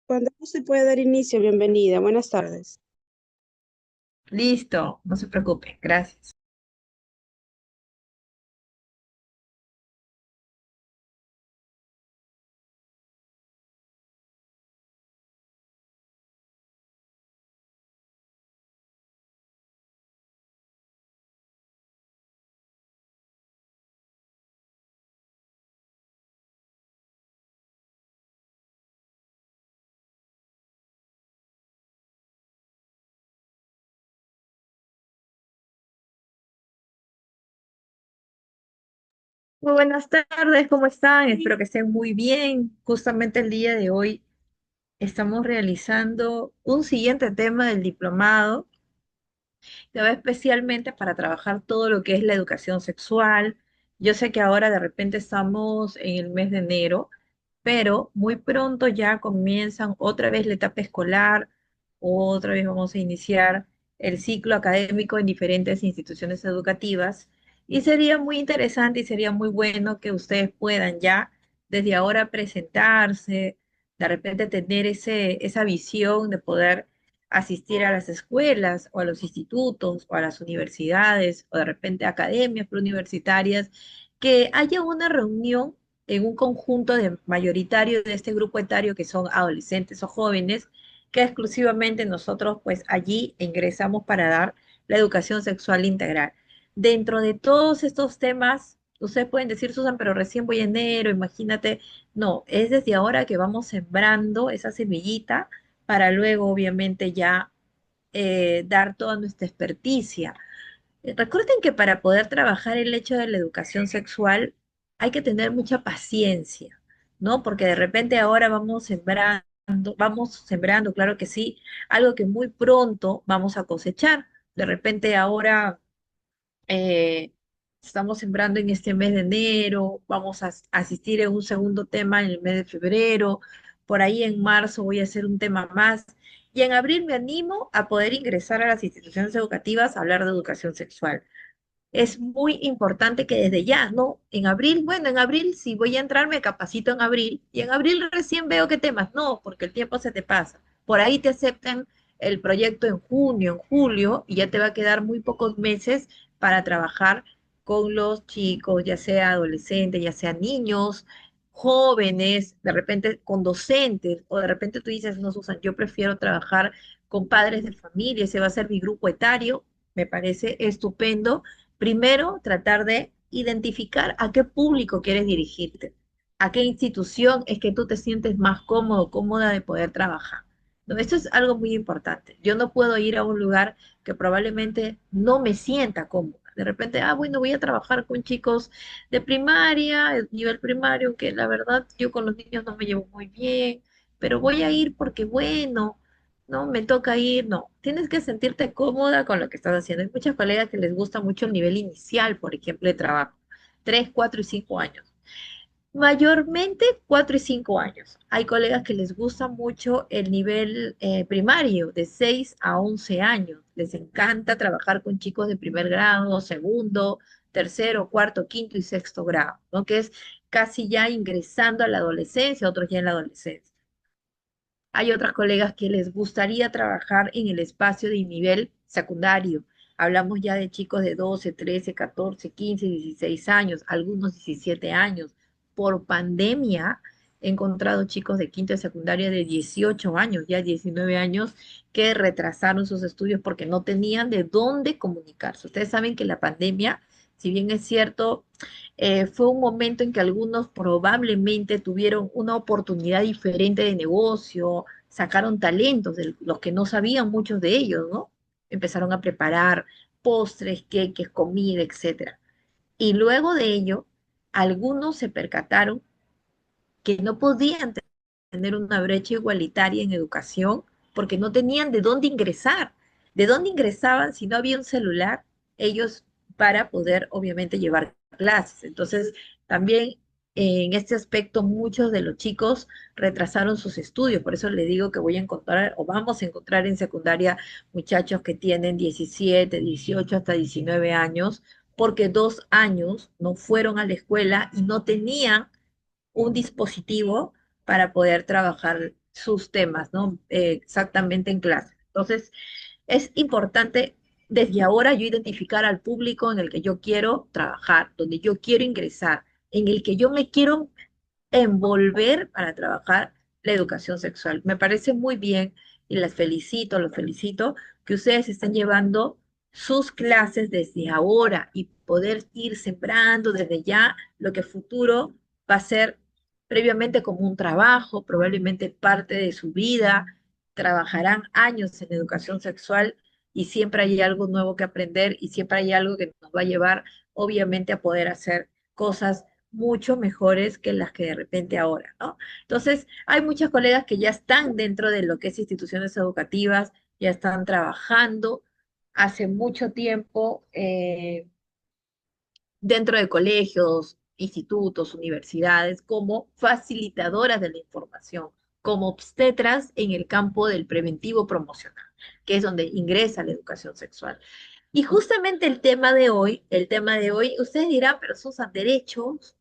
Cuando usted puede dar inicio, bienvenida. Buenas tardes. Listo, no se preocupe, gracias. Muy buenas tardes, ¿cómo están? Espero que estén muy bien. Justamente el día de hoy estamos realizando un siguiente tema del diplomado que va especialmente para trabajar todo lo que es la educación sexual. Yo sé que ahora de repente estamos en el mes de enero, pero muy pronto ya comienzan otra vez la etapa escolar, otra vez vamos a iniciar el ciclo académico en diferentes instituciones educativas y sería muy interesante y sería muy bueno que ustedes puedan ya desde ahora presentarse, de repente tener esa visión de poder asistir a las escuelas o a los institutos o a las universidades o de repente academias preuniversitarias, que haya una reunión en un conjunto de mayoritario de este grupo etario que son adolescentes o jóvenes, que exclusivamente nosotros pues allí ingresamos para dar la educación sexual integral. Dentro de todos estos temas, ustedes pueden decir, Susan, pero recién voy en enero, imagínate, no, es desde ahora que vamos sembrando esa semillita para luego obviamente ya dar toda nuestra experticia. Recuerden que para poder trabajar el hecho de la educación sexual hay que tener mucha paciencia, ¿no? Porque de repente ahora vamos sembrando, claro que sí, algo que muy pronto vamos a cosechar. De repente ahora eh, estamos sembrando en este mes de enero, vamos a asistir en un segundo tema en el mes de febrero, por ahí en marzo voy a hacer un tema más, y en abril me animo a poder ingresar a las instituciones educativas a hablar de educación sexual. Es muy importante que desde ya, ¿no? En abril, bueno, en abril si voy a entrar me capacito en abril y en abril recién veo qué temas, no, porque el tiempo se te pasa. Por ahí te aceptan el proyecto en junio, en julio y ya te va a quedar muy pocos meses para trabajar con los chicos, ya sea adolescentes, ya sea niños, jóvenes, de repente con docentes o de repente tú dices, no, Susan, yo prefiero trabajar con padres de familia, ese va a ser mi grupo etario, me parece estupendo. Primero, tratar de identificar a qué público quieres dirigirte, a qué institución es que tú te sientes más cómodo, cómoda de poder trabajar. ¿No? Esto es algo muy importante. Yo no puedo ir a un lugar que probablemente no me sienta cómoda. De repente, bueno, voy a trabajar con chicos de primaria, nivel primario, que la verdad yo con los niños no me llevo muy bien, pero voy a ir porque, bueno, no, me toca ir, no, tienes que sentirte cómoda con lo que estás haciendo. Hay muchas colegas que les gusta mucho el nivel inicial, por ejemplo, de trabajo, 3, 4 y 5 años. Mayormente 4 y 5 años. Hay colegas que les gusta mucho el nivel primario, de 6 a 11 años. Les encanta trabajar con chicos de primer grado, segundo, tercero, cuarto, quinto y sexto grado, ¿no? Que es casi ya ingresando a la adolescencia, otros ya en la adolescencia. Hay otras colegas que les gustaría trabajar en el espacio de nivel secundario. Hablamos ya de chicos de 12, 13, 14, 15, 16 años, algunos 17 años. Por pandemia he encontrado chicos de quinto de secundaria de 18 años, ya 19 años, que retrasaron sus estudios porque no tenían de dónde comunicarse. Ustedes saben que la pandemia, si bien es cierto, fue un momento en que algunos probablemente tuvieron una oportunidad diferente de negocio, sacaron talentos de los que no sabían muchos de ellos, ¿no? Empezaron a preparar postres, queques, comida, etcétera. Y luego de ello, algunos se percataron que no podían tener una brecha igualitaria en educación porque no tenían de dónde ingresar. ¿De dónde ingresaban si no había un celular? Ellos para poder, obviamente, llevar clases. Entonces, también en este aspecto, muchos de los chicos retrasaron sus estudios. Por eso les digo que voy a encontrar o vamos a encontrar en secundaria muchachos que tienen 17, 18 hasta 19 años, porque 2 años no fueron a la escuela y no tenían un dispositivo para poder trabajar. sus temas, ¿no? Exactamente en clase. Entonces, es importante desde ahora yo identificar al público en el que yo quiero trabajar, donde yo quiero ingresar, en el que yo me quiero envolver para trabajar la educación sexual. Me parece muy bien y las felicito, los felicito que ustedes estén llevando sus clases desde ahora y poder ir sembrando desde ya lo que futuro va a ser previamente como un trabajo, probablemente parte de su vida, trabajarán años en educación sexual y siempre hay algo nuevo que aprender y siempre hay algo que nos va a llevar, obviamente, a poder hacer cosas mucho mejores que las que de repente ahora, ¿no? Entonces, hay muchas colegas que ya están dentro de lo que es instituciones educativas, ya están trabajando hace mucho tiempo dentro de colegios, institutos, universidades, como facilitadoras de la información, como obstetras en el campo del preventivo promocional, que es donde ingresa la educación sexual. Y justamente el tema de hoy, ustedes dirán, pero esos son derechos,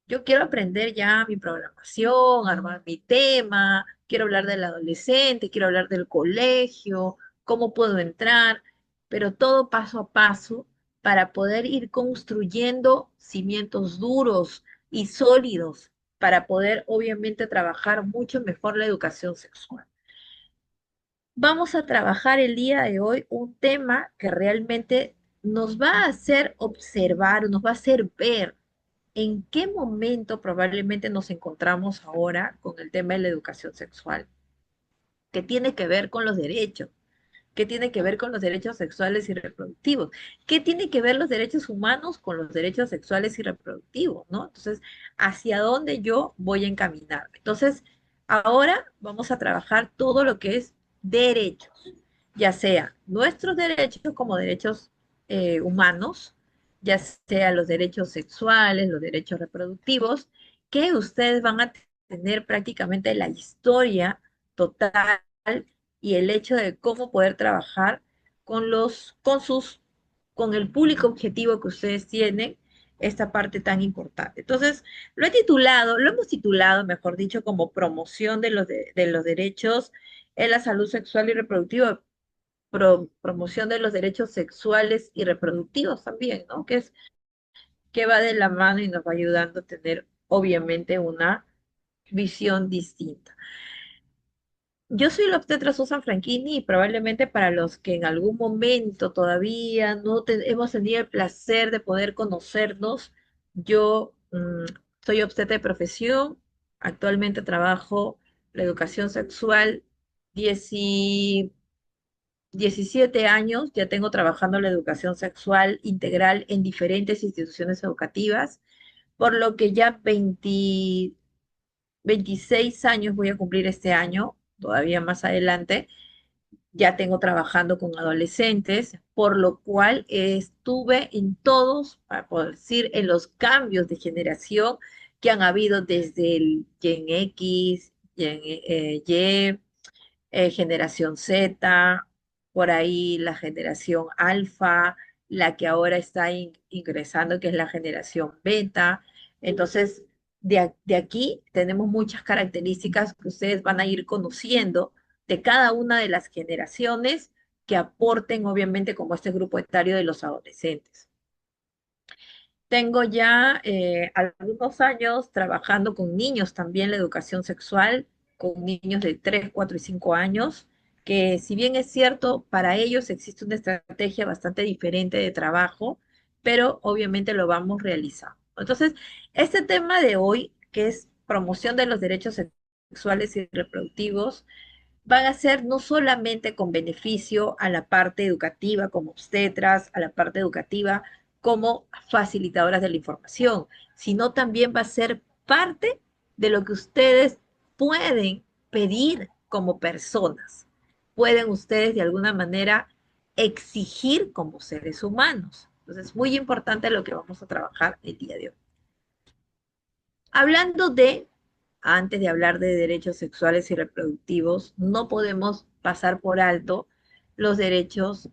yo quiero aprender ya mi programación, armar mi tema, quiero hablar del adolescente, quiero hablar del colegio, cómo puedo entrar, pero todo paso a paso para poder ir construyendo cimientos duros y sólidos para poder obviamente trabajar mucho mejor la educación sexual. Vamos a trabajar el día de hoy un tema que realmente nos va a hacer observar, nos va a hacer ver en qué momento probablemente nos encontramos ahora con el tema de la educación sexual, que tiene que ver con los derechos, que tiene que ver con los derechos sexuales y reproductivos, qué tiene que ver los derechos humanos con los derechos sexuales y reproductivos, ¿no? Entonces, ¿hacia dónde yo voy a encaminarme? Entonces, ahora vamos a trabajar todo lo que es derechos, ya sea nuestros derechos como derechos humanos, ya sea los derechos sexuales, los derechos reproductivos, que ustedes van a tener prácticamente la historia total y el hecho de cómo poder trabajar con el público objetivo que ustedes tienen, esta parte tan importante. Entonces, lo hemos titulado, mejor dicho, como promoción de los derechos en la salud sexual y reproductiva, promoción de los derechos sexuales y reproductivos también, ¿no? Que va de la mano y nos va ayudando a tener, obviamente, una visión distinta. Yo soy la obstetra Susan Franchini y probablemente para los que en algún momento todavía hemos tenido el placer de poder conocernos, yo soy obstetra de profesión, actualmente trabajo la educación sexual, 17 años, ya tengo trabajando la educación sexual integral en diferentes instituciones educativas, por lo que ya 26 años voy a cumplir este año, todavía más adelante, ya tengo trabajando con adolescentes, por lo cual estuve en todos, para poder decir, en los cambios de generación que han habido desde el Gen X, Y, generación Z, por ahí la generación alfa, la que ahora está ingresando, que es la generación beta. Entonces, de aquí tenemos muchas características que ustedes van a ir conociendo de cada una de las generaciones que aporten, obviamente, como este grupo etario de los adolescentes. Tengo ya algunos años trabajando con niños también la educación sexual, con niños de 3, 4 y 5 años, que si bien es cierto, para ellos existe una estrategia bastante diferente de trabajo, pero obviamente lo vamos realizando. Entonces, este tema de hoy, que es promoción de los derechos sexuales y reproductivos, van a ser no solamente con beneficio a la parte educativa como obstetras, a la parte educativa como facilitadoras de la información, sino también va a ser parte de lo que ustedes pueden pedir como personas. Pueden ustedes de alguna manera exigir como seres humanos. Entonces, es muy importante lo que vamos a trabajar el día de hoy. Hablando de, antes de hablar de derechos sexuales y reproductivos, no podemos pasar por alto los derechos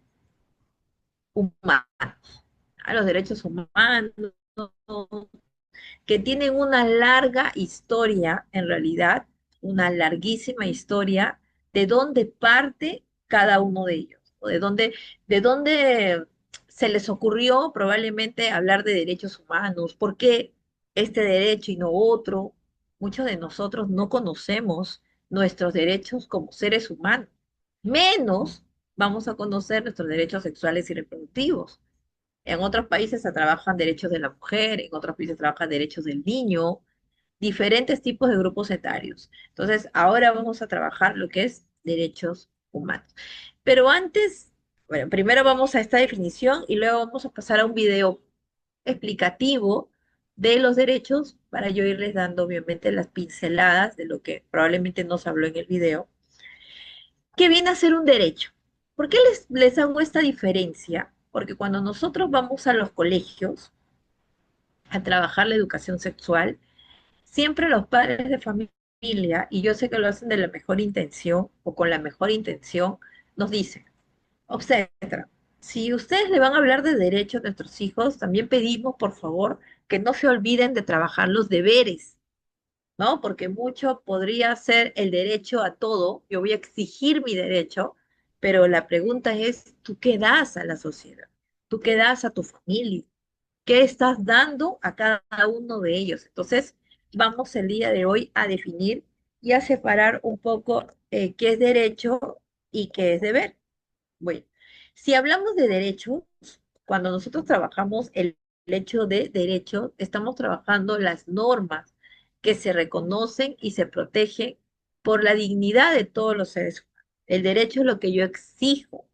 humanos. A los derechos humanos que tienen una larga historia, en realidad, una larguísima historia de dónde parte cada uno de ellos, o de dónde se les ocurrió probablemente hablar de derechos humanos, por qué este derecho y no otro. Muchos de nosotros no conocemos nuestros derechos como seres humanos, menos vamos a conocer nuestros derechos sexuales y reproductivos. En otros países se trabajan derechos de la mujer, en otros países se trabajan derechos del niño, diferentes tipos de grupos etarios. Entonces, ahora vamos a trabajar lo que es derechos humanos. Pero antes, bueno, primero vamos a esta definición y luego vamos a pasar a un video explicativo de los derechos para yo irles dando, obviamente, las pinceladas de lo que probablemente no se habló en el video. ¿Qué viene a ser un derecho? ¿Por qué les hago esta diferencia? Porque cuando nosotros vamos a los colegios a trabajar la educación sexual, siempre los padres de familia, y yo sé que lo hacen de la mejor intención o con la mejor intención, nos dicen, obstetra, si ustedes le van a hablar de derechos a nuestros hijos, también pedimos, por favor, que no se olviden de trabajar los deberes, ¿no? Porque mucho podría ser el derecho a todo, yo voy a exigir mi derecho, pero la pregunta es, ¿tú qué das a la sociedad? ¿Tú qué das a tu familia? ¿Qué estás dando a cada uno de ellos? Entonces, vamos el día de hoy a definir y a separar un poco qué es derecho y qué es deber. Bueno, si hablamos de derechos, cuando nosotros trabajamos el hecho de derecho, estamos trabajando las normas que se reconocen y se protegen por la dignidad de todos los seres humanos. El derecho es lo que yo exijo,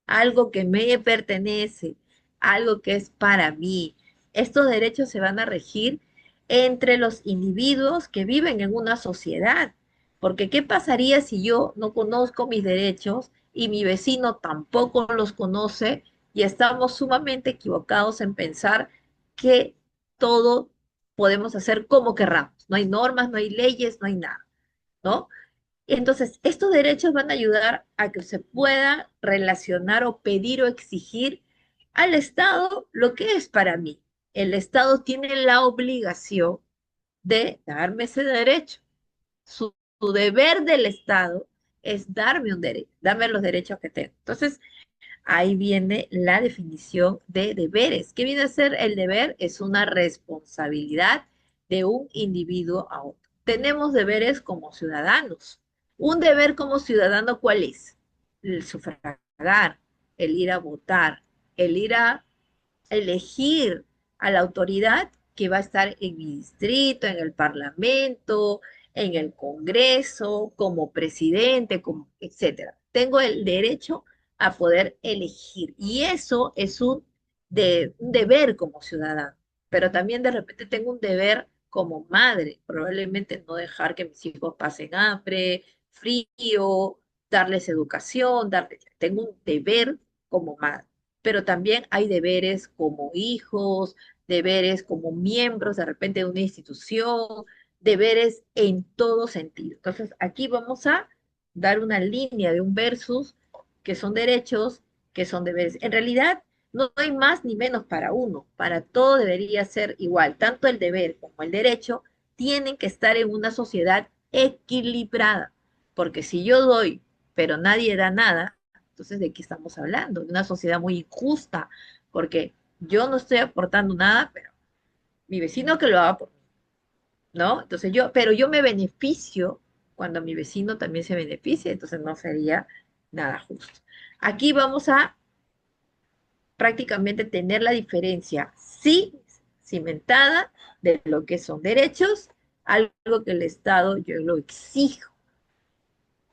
algo que me pertenece, algo que es para mí. Estos derechos se van a regir entre los individuos que viven en una sociedad. Porque ¿qué pasaría si yo no conozco mis derechos y mi vecino tampoco los conoce y estamos sumamente equivocados en pensar que todo podemos hacer como querramos? No hay normas, no hay leyes, no hay nada, ¿no? Entonces, estos derechos van a ayudar a que se pueda relacionar o pedir o exigir al Estado lo que es para mí. El Estado tiene la obligación de darme ese derecho. Su deber del Estado es darme un derecho, darme los derechos que tengo. Entonces, ahí viene la definición de deberes. ¿Qué viene a ser el deber? Es una responsabilidad de un individuo a otro. Tenemos deberes como ciudadanos. Un deber como ciudadano, ¿cuál es? El sufragar, el ir a votar, el ir a elegir a la autoridad que va a estar en mi distrito, en el parlamento, en el Congreso, como presidente, como, etcétera. Tengo el derecho a poder elegir y eso es un deber como ciudadano, pero también de repente tengo un deber como madre, probablemente no dejar que mis hijos pasen hambre, frío, darles educación, tengo un deber como madre, pero también hay deberes como hijos, deberes como miembros de repente de una institución, deberes en todo sentido. Entonces, aquí vamos a dar una línea de un versus que son derechos, que son deberes. En realidad, no hay más ni menos para uno, para todo debería ser igual, tanto el deber como el derecho tienen que estar en una sociedad equilibrada, porque si yo doy, pero nadie da nada, entonces, ¿de qué estamos hablando? De una sociedad muy injusta, porque yo no estoy aportando nada, pero mi vecino que lo haga por mí, ¿no? Entonces pero yo me beneficio cuando mi vecino también se beneficia, entonces no sería nada justo. Aquí vamos a prácticamente tener la diferencia, sí, cimentada de lo que son derechos, algo que el Estado yo lo exijo.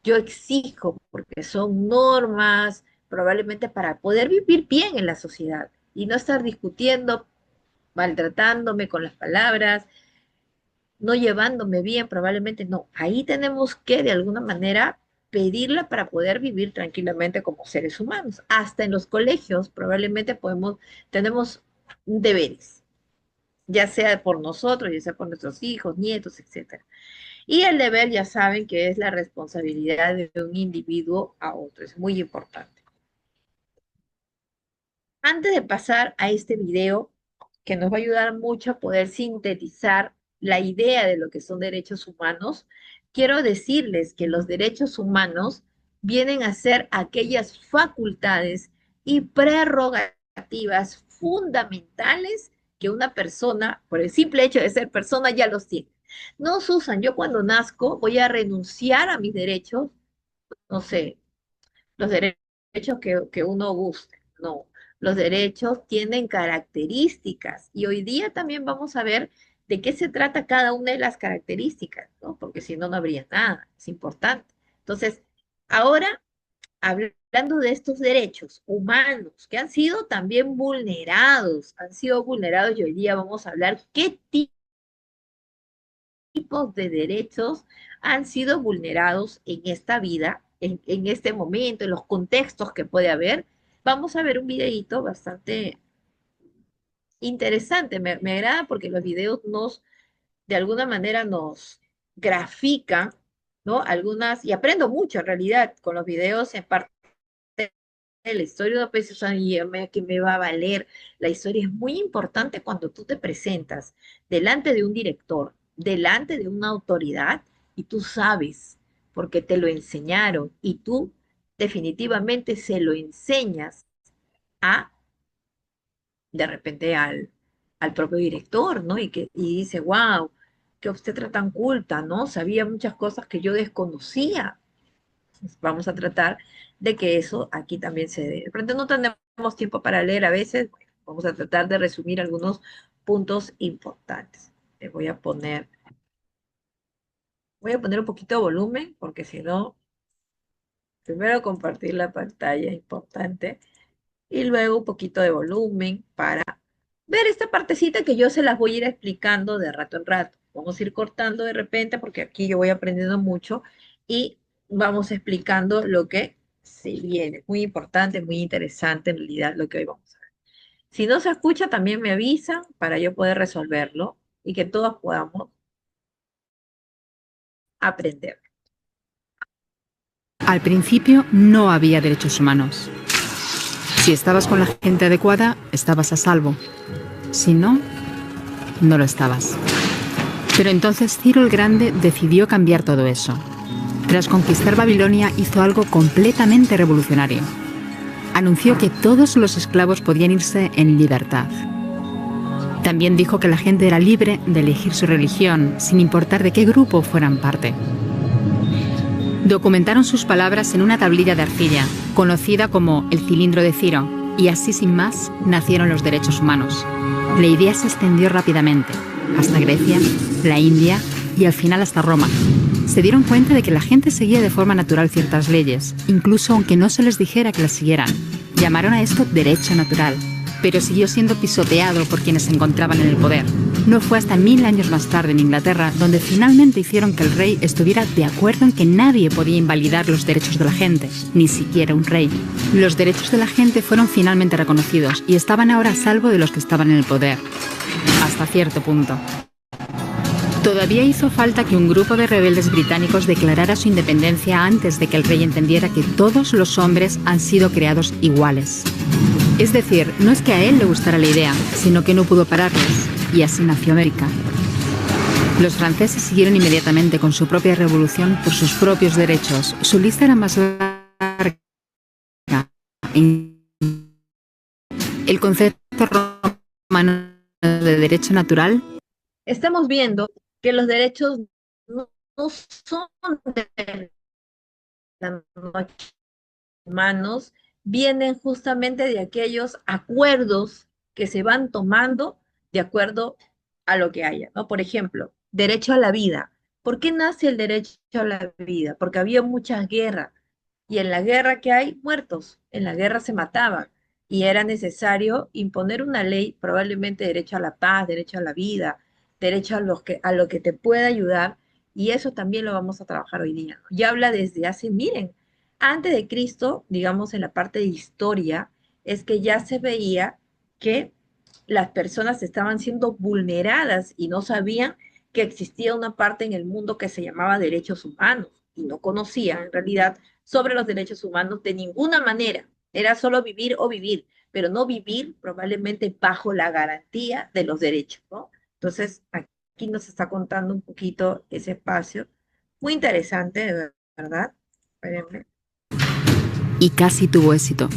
Yo exijo, porque son normas, probablemente para poder vivir bien en la sociedad y no estar discutiendo, maltratándome con las palabras, no llevándome bien, probablemente no. Ahí tenemos que, de alguna manera, pedirla para poder vivir tranquilamente como seres humanos. Hasta en los colegios, probablemente tenemos deberes, ya sea por nosotros, ya sea por nuestros hijos, nietos, etcétera. Y el deber ya saben que es la responsabilidad de un individuo a otro, es muy importante. Antes de pasar a este video, que nos va a ayudar mucho a poder sintetizar la idea de lo que son derechos humanos, quiero decirles que los derechos humanos vienen a ser aquellas facultades y prerrogativas fundamentales que una persona, por el simple hecho de ser persona, ya los tiene. No, Susan, yo cuando nazco voy a renunciar a mis derechos, no sé, los derechos que uno guste. No, los derechos tienen características y hoy día también vamos a ver de qué se trata cada una de las características, ¿no? Porque si no, no habría nada, es importante. Entonces, ahora, hablando de estos derechos humanos que han sido también vulnerados, han sido vulnerados y hoy día vamos a hablar qué tipos de derechos han sido vulnerados en esta vida, en este momento, en los contextos que puede haber. Vamos a ver un videito bastante interesante. Me agrada porque los videos de alguna manera nos grafican, ¿no? Algunas, y aprendo mucho en realidad con los videos en parte de la historia de peces, o sea, que me va a valer. La historia es muy importante cuando tú te presentas delante de un director, delante de una autoridad, y tú sabes, porque te lo enseñaron, y tú definitivamente se lo enseñas a, de repente, al propio director, ¿no? Y dice, wow, qué obstetra tan culta, ¿no? Sabía muchas cosas que yo desconocía. Vamos a tratar de que eso aquí también se dé. De pronto no tenemos tiempo para leer a veces, bueno, vamos a tratar de resumir algunos puntos importantes. Le voy a poner un poquito de volumen, porque si no, primero compartir la pantalla es importante, y luego un poquito de volumen para ver esta partecita que yo se las voy a ir explicando de rato en rato. Vamos a ir cortando de repente porque aquí yo voy aprendiendo mucho y vamos explicando lo que se viene. Muy importante, muy interesante en realidad lo que hoy vamos a ver. Si no se escucha, también me avisan para yo poder resolverlo y que todos podamos aprender. Al principio no había derechos humanos. Si estabas con la gente adecuada, estabas a salvo. Si no, no lo estabas. Pero entonces Ciro el Grande decidió cambiar todo eso. Tras conquistar Babilonia hizo algo completamente revolucionario. Anunció que todos los esclavos podían irse en libertad. También dijo que la gente era libre de elegir su religión, sin importar de qué grupo fueran parte. Documentaron sus palabras en una tablilla de arcilla, conocida como el cilindro de Ciro, y así sin más nacieron los derechos humanos. La idea se extendió rápidamente, hasta Grecia, la India y al final hasta Roma. Se dieron cuenta de que la gente seguía de forma natural ciertas leyes, incluso aunque no se les dijera que las siguieran. Llamaron a esto derecho natural, pero siguió siendo pisoteado por quienes se encontraban en el poder. No fue hasta 1000 años más tarde en Inglaterra donde finalmente hicieron que el rey estuviera de acuerdo en que nadie podía invalidar los derechos de la gente, ni siquiera un rey. Los derechos de la gente fueron finalmente reconocidos y estaban ahora a salvo de los que estaban en el poder. Hasta cierto punto. Todavía hizo falta que un grupo de rebeldes británicos declarara su independencia antes de que el rey entendiera que todos los hombres han sido creados iguales. Es decir, no es que a él le gustara la idea, sino que no pudo pararles, y así nació América. Los franceses siguieron inmediatamente con su propia revolución por sus propios derechos. Su lista era más larga. El concepto romano de derecho natural. Estamos viendo que los derechos no son de la noche humanos, vienen justamente de aquellos acuerdos que se van tomando de acuerdo a lo que haya, ¿no? Por ejemplo, derecho a la vida. ¿Por qué nace el derecho a la vida? Porque había muchas guerras y en la guerra que hay muertos, en la guerra se mataban y era necesario imponer una ley, probablemente derecho a la paz, derecho a la vida, derecho a lo que te pueda ayudar y eso también lo vamos a trabajar hoy día, ¿no? Ya habla desde hace, miren, antes de Cristo, digamos en la parte de historia, es que ya se veía que las personas estaban siendo vulneradas y no sabían que existía una parte en el mundo que se llamaba derechos humanos y no conocían en realidad sobre los derechos humanos de ninguna manera. Era solo vivir o vivir, pero no vivir probablemente bajo la garantía de los derechos, ¿no? Entonces, aquí aquí nos está contando un poquito ese espacio. Muy interesante, de verdad. Espérenme. Y casi tuvo éxito.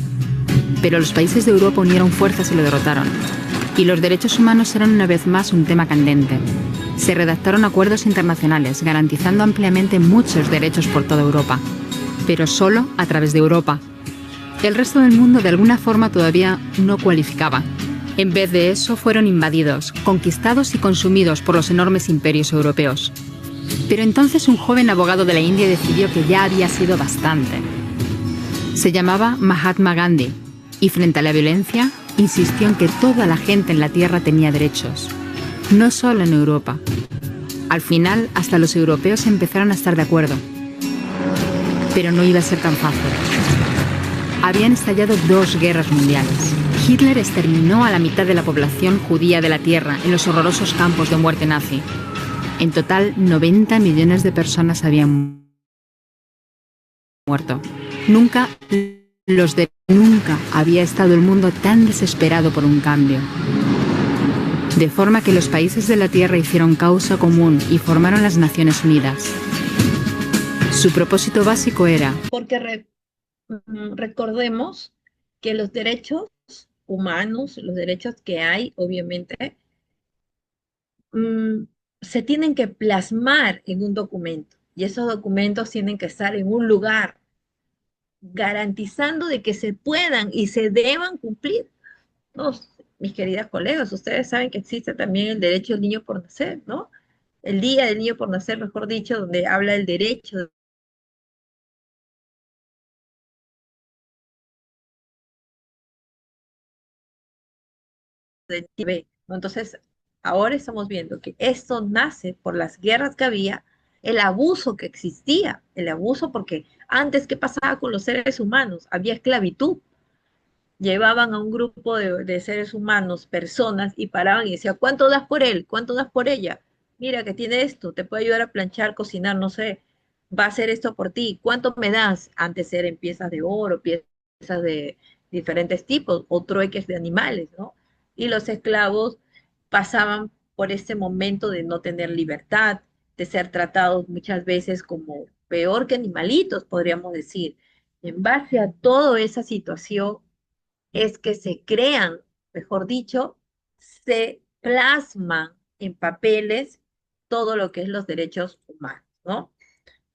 Pero los países de Europa unieron fuerzas y lo derrotaron. Y los derechos humanos eran una vez más un tema candente. Se redactaron acuerdos internacionales garantizando ampliamente muchos derechos por toda Europa, pero solo a través de Europa. El resto del mundo de alguna forma todavía no cualificaba. En vez de eso fueron invadidos, conquistados y consumidos por los enormes imperios europeos. Pero entonces un joven abogado de la India decidió que ya había sido bastante. Se llamaba Mahatma Gandhi y frente a la violencia insistió en que toda la gente en la Tierra tenía derechos, no solo en Europa. Al final, hasta los europeos empezaron a estar de acuerdo. Pero no iba a ser tan fácil. Habían estallado 2 guerras mundiales. Hitler exterminó a la mitad de la población judía de la Tierra en los horrorosos campos de muerte nazi. En total, 90 millones de personas habían muerto. Nunca había estado el mundo tan desesperado por un cambio. De forma que los países de la Tierra hicieron causa común y formaron las Naciones Unidas. Su propósito básico era... Porque recordemos que los derechos humanos, los derechos que hay, obviamente, mm, se tienen que plasmar en un documento. Y esos documentos tienen que estar en un lugar, garantizando de que se puedan y se deban cumplir. No, mis queridas colegas, ustedes saben que existe también el derecho del niño por nacer, ¿no? El Día del Niño por Nacer, mejor dicho, donde habla el derecho del Tíbet, ¿no? Entonces, ahora estamos viendo que esto nace por las guerras que había, el abuso que existía, el abuso porque antes, ¿qué pasaba con los seres humanos? Había esclavitud. Llevaban a un grupo de seres humanos, personas, y paraban y decían, ¿cuánto das por él? ¿Cuánto das por ella? Mira que tiene esto, te puede ayudar a planchar, cocinar, no sé, va a hacer esto por ti. ¿Cuánto me das? Antes eran piezas de oro, piezas de diferentes tipos, o trueques de animales, ¿no? Y los esclavos pasaban por este momento de no tener libertad, de ser tratados muchas veces como peor que animalitos, podríamos decir. En base a toda esa situación, es que se crean, mejor dicho, se plasman en papeles todo lo que es los derechos humanos, ¿no?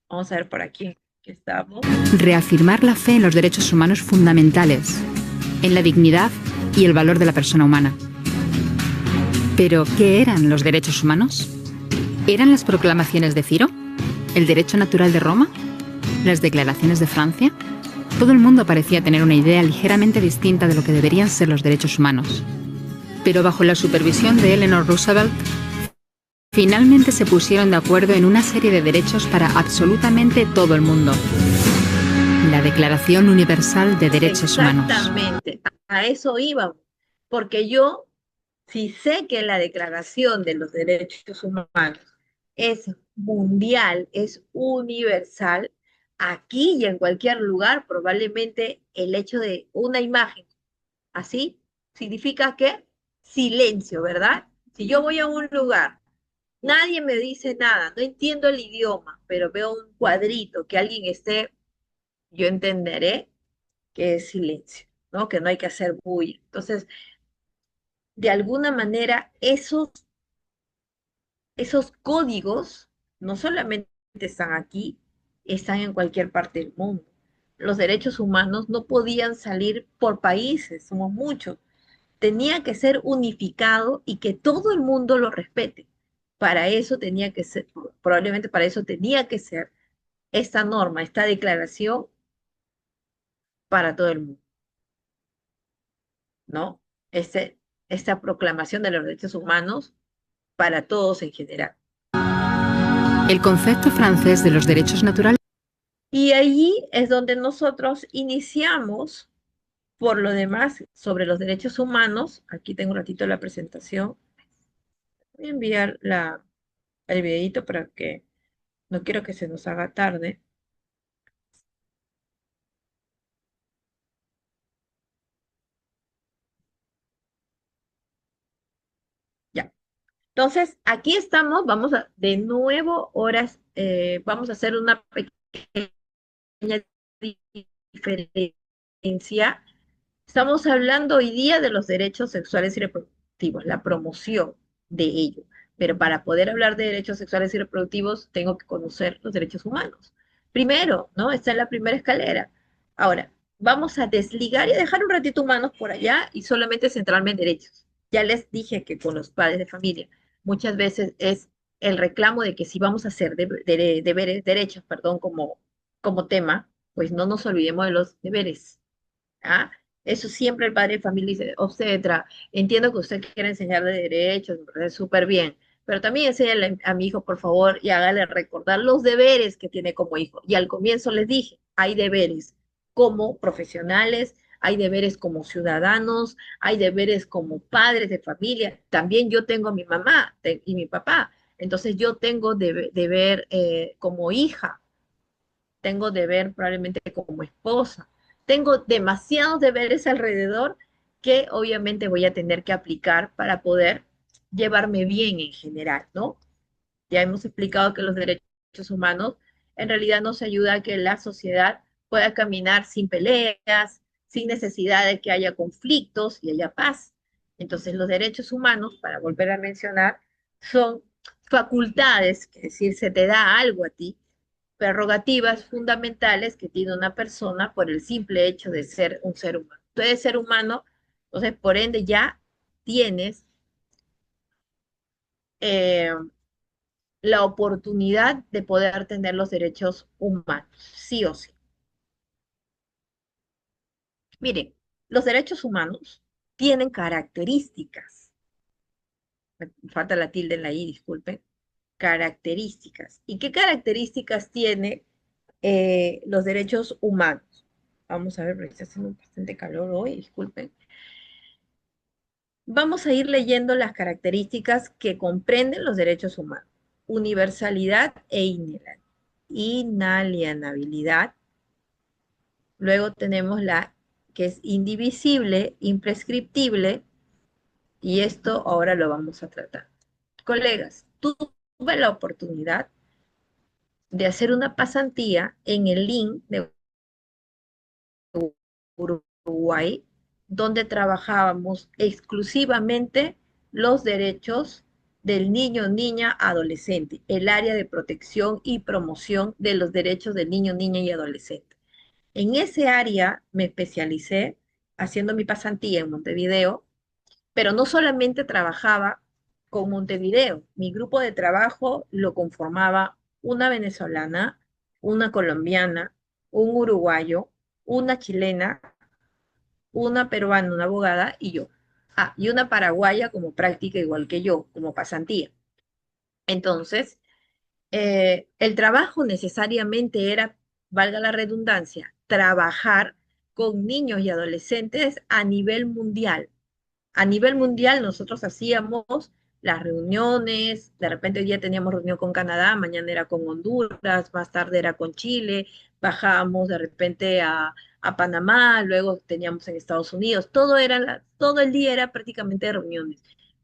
Vamos a ver por aquí que estamos. Reafirmar la fe en los derechos humanos fundamentales, en la dignidad y el valor de la persona humana. Pero, ¿qué eran los derechos humanos? ¿Eran las proclamaciones de Ciro? ¿El derecho natural de Roma? ¿Las declaraciones de Francia? Todo el mundo parecía tener una idea ligeramente distinta de lo que deberían ser los derechos humanos. Pero bajo la supervisión de Eleanor Roosevelt, finalmente se pusieron de acuerdo en una serie de derechos para absolutamente todo el mundo. La Declaración Universal de Derechos Humanos. Exactamente, a eso íbamos, porque yo, si sé que la Declaración de los Derechos Humanos es mundial, es universal, aquí y en cualquier lugar, probablemente el hecho de una imagen así significa que silencio, ¿verdad? Si yo voy a un lugar, nadie me dice nada, no entiendo el idioma, pero veo un cuadrito que alguien esté, yo entenderé que es silencio, ¿no? Que no hay que hacer bulla. Entonces, de alguna manera, esos códigos no solamente están aquí, están en cualquier parte del mundo. Los derechos humanos no podían salir por países, somos muchos. Tenía que ser unificado y que todo el mundo lo respete. Para eso tenía que ser, probablemente para eso tenía que ser esta norma, esta declaración para todo el mundo, ¿no? Esta proclamación de los derechos humanos para todos en general. El concepto francés de los derechos naturales. Y allí es donde nosotros iniciamos, por lo demás, sobre los derechos humanos. Aquí tengo un ratito la presentación. Voy a enviar el videito para que no quiero que se nos haga tarde. Ya. Entonces, aquí estamos, vamos a, de nuevo, horas, vamos a hacer una pequeña diferencia. Estamos hablando hoy día de los derechos sexuales y reproductivos, la promoción de ello. Pero para poder hablar de derechos sexuales y reproductivos, tengo que conocer los derechos humanos. Primero, ¿no? Esta es la primera escalera. Ahora, vamos a desligar y a dejar un ratito humanos por allá y solamente centrarme en derechos. Ya les dije que con los padres de familia muchas veces es el reclamo de que si vamos a hacer deberes, derechos, perdón, como tema, pues no nos olvidemos de los deberes. ¿Ah? Eso siempre el padre de familia dice, obstetra, entiendo que usted quiere enseñar de derechos, me parece súper bien, pero también enséñale a mi hijo, por favor, y hágale recordar los deberes que tiene como hijo. Y al comienzo les dije, hay deberes como profesionales, hay deberes como ciudadanos, hay deberes como padres de familia. También yo tengo a mi mamá y mi papá, entonces yo tengo deber como hija, tengo deber probablemente como esposa, tengo demasiados deberes alrededor que obviamente voy a tener que aplicar para poder llevarme bien en general, ¿no? Ya hemos explicado que los derechos humanos en realidad nos ayuda a que la sociedad pueda caminar sin peleas, sin necesidad de que haya conflictos y haya paz. Entonces, los derechos humanos, para volver a mencionar, son facultades, es decir, se te da algo a ti, prerrogativas fundamentales que tiene una persona por el simple hecho de ser un ser humano. Tú eres ser humano, entonces por ende ya tienes eh, la oportunidad de poder tener los derechos humanos, sí o sí. Miren, los derechos humanos tienen características, me falta la tilde en la I, disculpen, características. ¿Y qué características tiene los derechos humanos? Vamos a ver, porque está haciendo bastante calor hoy, disculpen. Vamos a ir leyendo las características que comprenden los derechos humanos. Universalidad e inalienabilidad. Luego tenemos la que es indivisible, imprescriptible, y esto ahora lo vamos a tratar. Colegas, tuve la oportunidad de hacer una pasantía en el link de Uruguay, donde trabajábamos exclusivamente los derechos del niño, niña, adolescente, el área de protección y promoción de los derechos del niño, niña y adolescente. En ese área me especialicé haciendo mi pasantía en Montevideo, pero no solamente trabajaba con Montevideo, mi grupo de trabajo lo conformaba una venezolana, una colombiana, un uruguayo, una chilena, una peruana, una abogada y yo. Ah, y una paraguaya como práctica igual que yo, como pasantía. Entonces, el trabajo necesariamente era, valga la redundancia, trabajar con niños y adolescentes a nivel mundial. A nivel mundial nosotros hacíamos las reuniones, de repente hoy día teníamos reunión con Canadá, mañana era con Honduras, más tarde era con Chile, bajábamos de repente a Panamá, luego teníamos en Estados Unidos, todo el día era prácticamente de reuniones.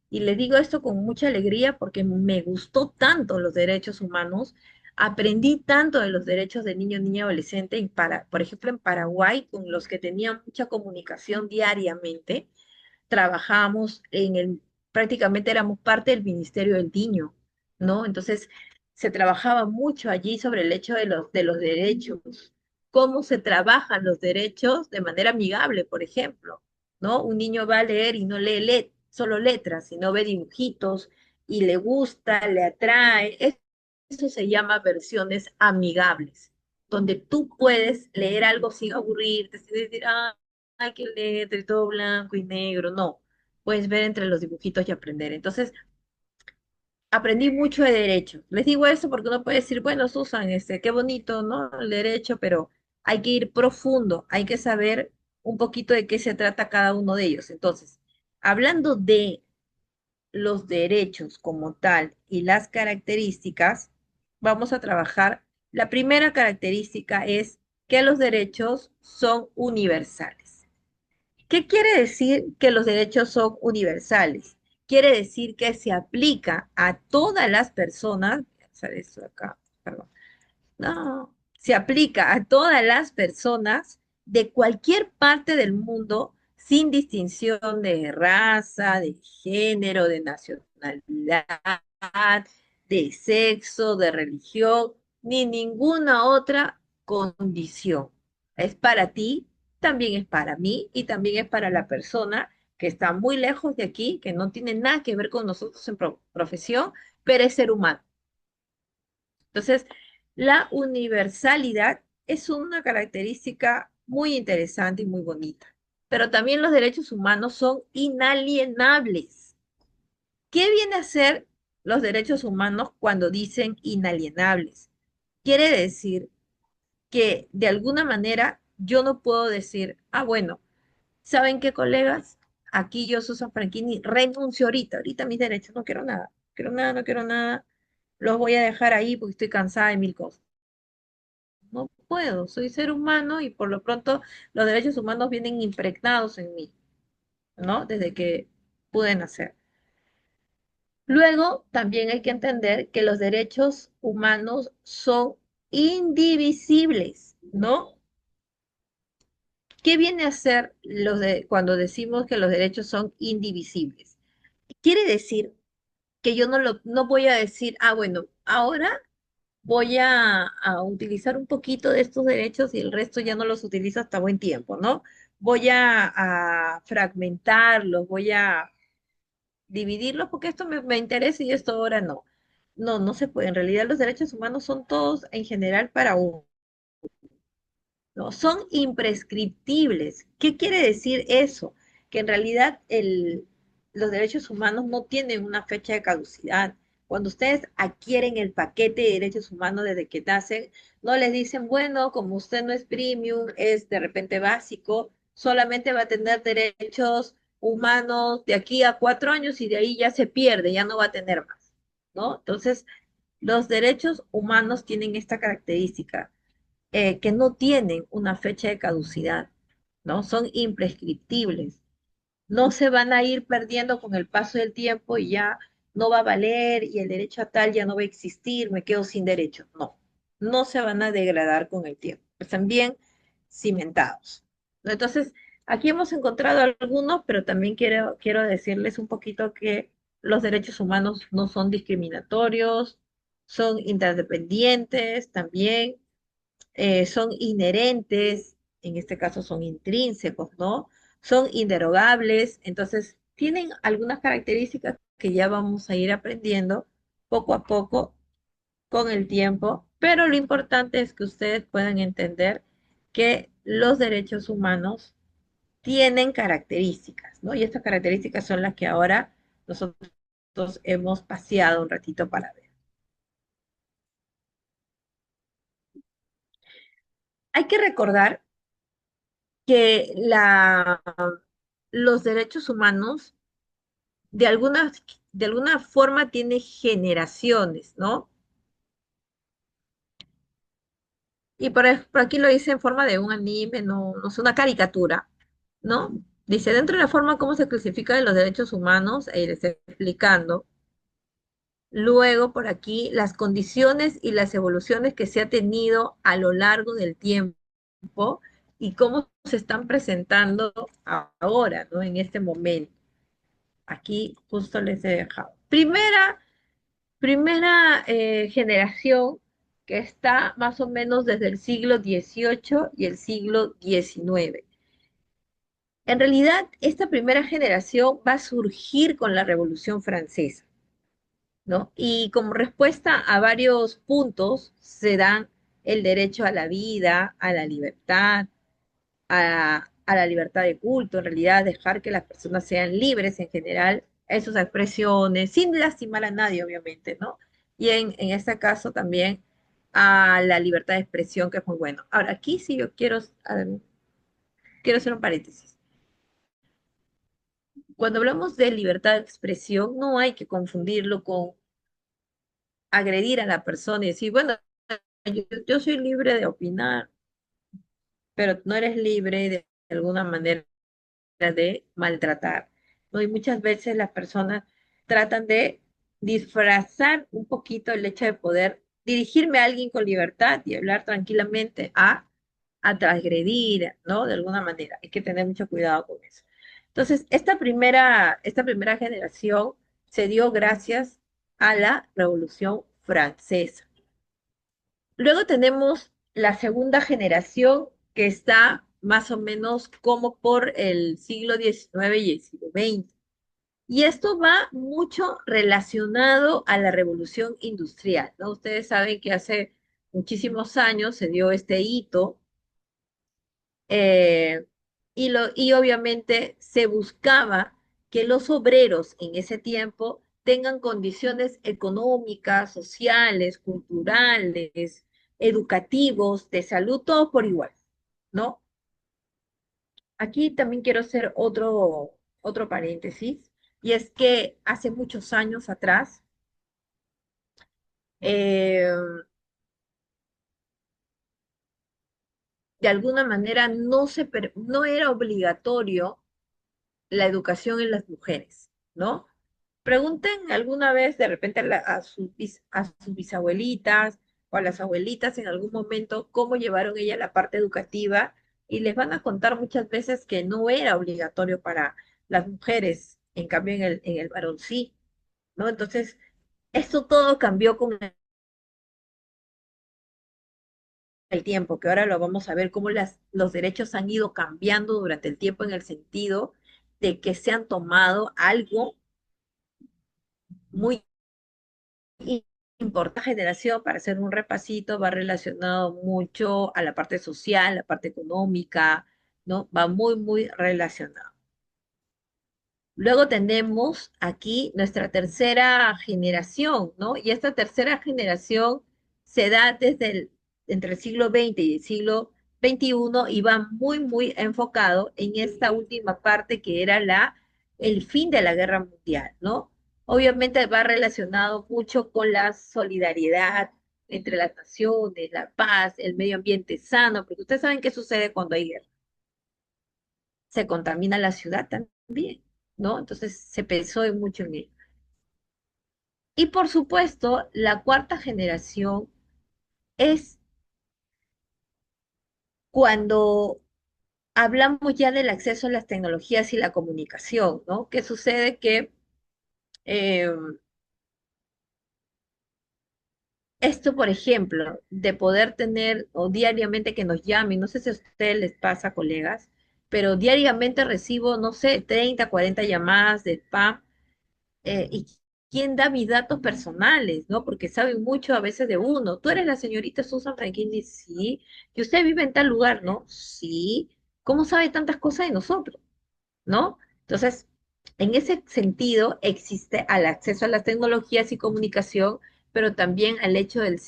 Y les digo esto con mucha alegría porque me gustó tanto los derechos humanos, aprendí tanto de los derechos de niño, niña, adolescente, por ejemplo en Paraguay, con los que tenía mucha comunicación diariamente trabajamos prácticamente éramos parte del Ministerio del Niño, ¿no? Entonces, se trabajaba mucho allí sobre el hecho de los derechos, cómo se trabajan los derechos de manera amigable, por ejemplo, ¿no? Un niño va a leer y no lee solo letras, sino ve dibujitos y le gusta, le atrae. Eso se llama versiones amigables, donde tú puedes leer algo sin aburrirte, sin decir, ay, qué letra, y todo blanco y negro. No, puedes ver entre los dibujitos y aprender. Entonces, aprendí mucho de derecho. Les digo eso porque uno puede decir, bueno, Susan, qué bonito, ¿no? El derecho, pero hay que ir profundo, hay que saber un poquito de qué se trata cada uno de ellos. Entonces, hablando de los derechos como tal y las características, vamos a trabajar. La primera característica es que los derechos son universales. ¿Qué quiere decir que los derechos son universales? quiere decir que se aplica a todas las personas, voy a hacer esto acá, perdón, no, se aplica a todas las personas de cualquier parte del mundo sin distinción de raza, de género, de nacionalidad, de sexo, de religión, ni ninguna otra condición. Es para ti, también es para mí y también es para la persona que está muy lejos de aquí, que no tiene nada que ver con nosotros en profesión, pero es ser humano. Entonces, la universalidad es una característica muy interesante y muy bonita, pero también los derechos humanos son inalienables. ¿Qué viene a ser los derechos humanos cuando dicen inalienables? Quiere decir que de alguna manera yo no puedo decir, ah, bueno, ¿saben qué, colegas? Aquí yo, Susan Franchini, renuncio ahorita mis derechos, no quiero nada, no quiero nada, los voy a dejar ahí porque estoy cansada de mil cosas. No puedo, soy ser humano y por lo pronto los derechos humanos vienen impregnados en mí, ¿no? Desde que pude nacer. Luego, también hay que entender que los derechos humanos son indivisibles, ¿no? ¿Qué viene a ser cuando decimos que los derechos son indivisibles? Quiere decir que yo no voy a decir, ah, bueno, ahora voy a utilizar un poquito de estos derechos y el resto ya no los utilizo hasta buen tiempo, ¿no? Voy a fragmentarlos, voy a dividirlos porque esto me interesa y esto ahora no. No, no se puede. En realidad los derechos humanos son todos en general para uno, ¿no? Son imprescriptibles. ¿Qué quiere decir eso? Que en realidad los derechos humanos no tienen una fecha de caducidad. Cuando ustedes adquieren el paquete de derechos humanos desde que nacen, no les dicen, bueno, como usted no es premium, es de repente básico, solamente va a tener derechos humanos de aquí a 4 años y de ahí ya se pierde, ya no va a tener más, ¿no? Entonces, los derechos humanos tienen esta característica que no tienen una fecha de caducidad, ¿no? Son imprescriptibles. No se van a ir perdiendo con el paso del tiempo y ya no va a valer y el derecho a tal ya no va a existir, me quedo sin derecho. No, no se van a degradar con el tiempo. Están bien cimentados, ¿no? Entonces, aquí hemos encontrado algunos, pero también quiero decirles un poquito que los derechos humanos no son discriminatorios, son interdependientes también, son inherentes, en este caso son intrínsecos, ¿no? Son inderogables, entonces tienen algunas características que ya vamos a ir aprendiendo poco a poco con el tiempo, pero lo importante es que ustedes puedan entender que los derechos humanos tienen características, ¿no? Y estas características son las que ahora nosotros hemos paseado un ratito para ver. Hay que recordar que los derechos humanos de alguna forma tienen generaciones, ¿no? Y por aquí lo dice en forma de un anime, no es una caricatura, ¿no? Dice, dentro de la forma como se clasifican los derechos humanos, le está explicando. Luego, por aquí, las condiciones y las evoluciones que se ha tenido a lo largo del tiempo y cómo se están presentando ahora, ¿no? En este momento. Aquí justo les he dejado. Primera generación que está más o menos desde el siglo XVIII y el siglo XIX. En realidad, esta primera generación va a surgir con la Revolución Francesa, ¿no? Y como respuesta a varios puntos se dan el derecho a la vida, a la libertad, a la libertad de culto, en realidad dejar que las personas sean libres en general en sus expresiones, sin lastimar a nadie, obviamente, ¿no? Y en este caso también a la libertad de expresión, que es muy bueno. Ahora, aquí sí yo quiero hacer un paréntesis. Cuando hablamos de libertad de expresión, no hay que confundirlo con agredir a la persona y decir, bueno, yo soy libre de opinar, pero no eres libre de alguna manera de maltratar, ¿no? Y muchas veces las personas tratan de disfrazar un poquito el hecho de poder dirigirme a alguien con libertad y hablar tranquilamente a transgredir, ¿no? De alguna manera. Hay que tener mucho cuidado con eso. Entonces, esta primera generación se dio gracias a la Revolución Francesa. Luego tenemos la segunda generación que está más o menos como por el siglo XIX y el siglo XX. Y esto va mucho relacionado a la revolución industrial, ¿no? Ustedes saben que hace muchísimos años se dio este hito eh, y obviamente se buscaba que los obreros en ese tiempo tengan condiciones económicas, sociales, culturales, educativos, de salud, todo por igual, ¿no? Aquí también quiero hacer otro paréntesis, y es que hace muchos años atrás, eh, de alguna manera no era obligatorio la educación en las mujeres, ¿no? Pregunten alguna vez de repente a sus bisabuelitas o a las abuelitas en algún momento cómo llevaron ella la parte educativa y les van a contar muchas veces que no era obligatorio para las mujeres, en cambio en el varón sí, ¿no? Entonces, esto todo cambió con el tiempo, que ahora lo vamos a ver cómo los derechos han ido cambiando durante el tiempo en el sentido de que se han tomado algo muy importante generación, para hacer un repasito, va relacionado mucho a la parte social, la parte económica, ¿no? Va muy, muy relacionado. Luego tenemos aquí nuestra tercera generación, ¿no? Y esta tercera generación se da entre el siglo XX y el siglo XXI y va muy, muy enfocado en esta última parte que era el fin de la guerra mundial, ¿no? Obviamente va relacionado mucho con la solidaridad entre las naciones, la paz, el medio ambiente sano, porque ustedes saben qué sucede cuando hay guerra. Se contamina la ciudad también, ¿no? Entonces se pensó mucho en ello. Y por supuesto, la cuarta generación es cuando hablamos ya del acceso a las tecnologías y la comunicación, ¿no? ¿Qué sucede? Que eh, esto, por ejemplo, de poder tener o diariamente que nos llamen, no sé si a ustedes les pasa, colegas, pero diariamente recibo, no sé, 30, 40 llamadas de spam, y quién da mis datos personales, ¿no? Porque saben mucho a veces de uno. Tú eres la señorita Susan Franklin, sí. Y usted vive en tal lugar, ¿no? Sí. ¿Cómo sabe tantas cosas de nosotros? ¿No? Entonces, en ese sentido, existe al acceso a las tecnologías y comunicación, pero también al hecho del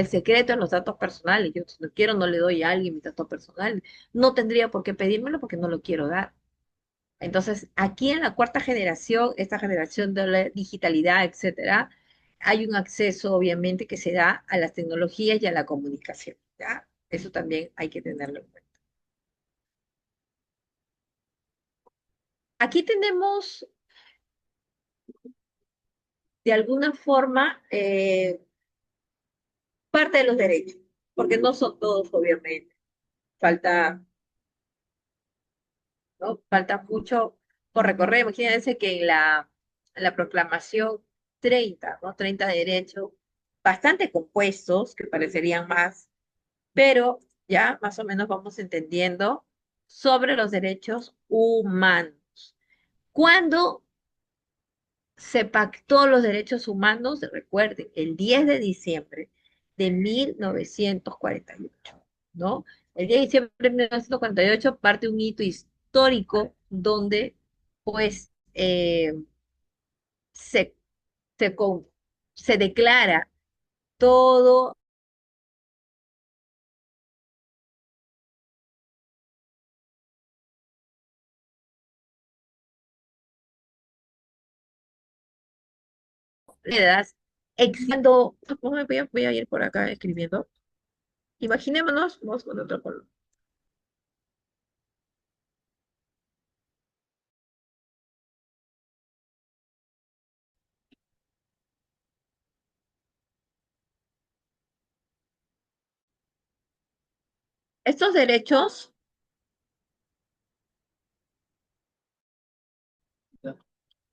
secreto en los datos personales. Yo, si no quiero, no le doy a alguien mis datos personales. No tendría por qué pedírmelo porque no lo quiero dar. Entonces, aquí en la cuarta generación, esta generación de la digitalidad, etcétera, hay un acceso, obviamente, que se da a las tecnologías y a la comunicación, ¿ya? Eso también hay que tenerlo en cuenta. Aquí tenemos, de alguna forma, parte de los derechos, porque no son todos, obviamente. Falta, ¿no? Falta mucho por recorrer. Imagínense que en la proclamación 30, ¿no? 30 derechos, bastante compuestos, que parecerían más, pero ya más o menos vamos entendiendo sobre los derechos humanos. Cuando se pactó los derechos humanos, recuerden, el 10 de diciembre de 1948, ¿no? El 10 de diciembre de 1948 parte un hito histórico donde, pues, se, se, con- se declara todo edades, cuando, voy a ir por acá escribiendo. Imaginémonos, vamos con otro color. Estos derechos,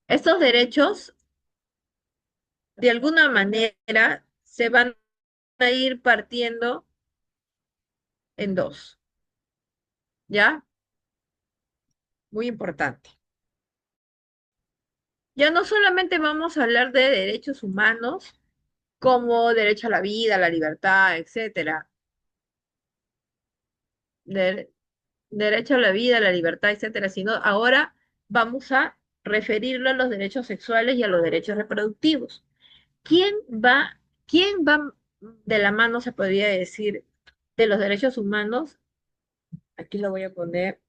estos derechos, de alguna manera, se van a ir partiendo en dos, ¿ya? Muy importante. Ya no solamente vamos a hablar de derechos humanos, como derecho a la vida, a la libertad, etcétera. De- derecho a la vida, a la libertad, etcétera, sino ahora vamos a referirlo a los derechos sexuales y a los derechos reproductivos. ¿Quién va, quién va de la mano, se podría decir, de los derechos humanos? Aquí lo voy a poner.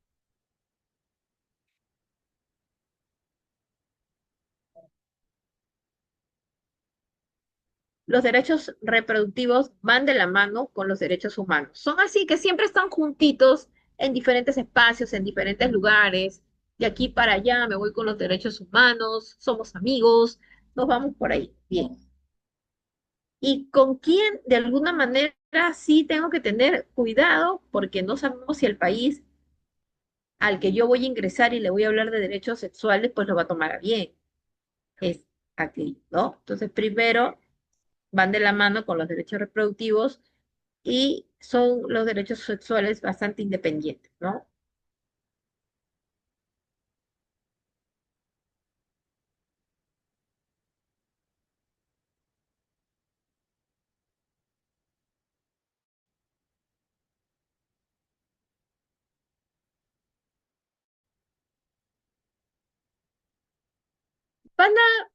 Los derechos reproductivos van de la mano con los derechos humanos. Son así que siempre están juntitos en diferentes espacios, en diferentes lugares. De aquí para allá me voy con los derechos humanos, somos amigos, nos vamos por ahí. Bien. ¿Y con quién de alguna manera sí tengo que tener cuidado? Porque no sabemos si el país al que yo voy a ingresar y le voy a hablar de derechos sexuales, pues lo va a tomar a bien. Es aquí, ¿no? Entonces, primero van de la mano con los derechos reproductivos y son los derechos sexuales bastante independientes, ¿no?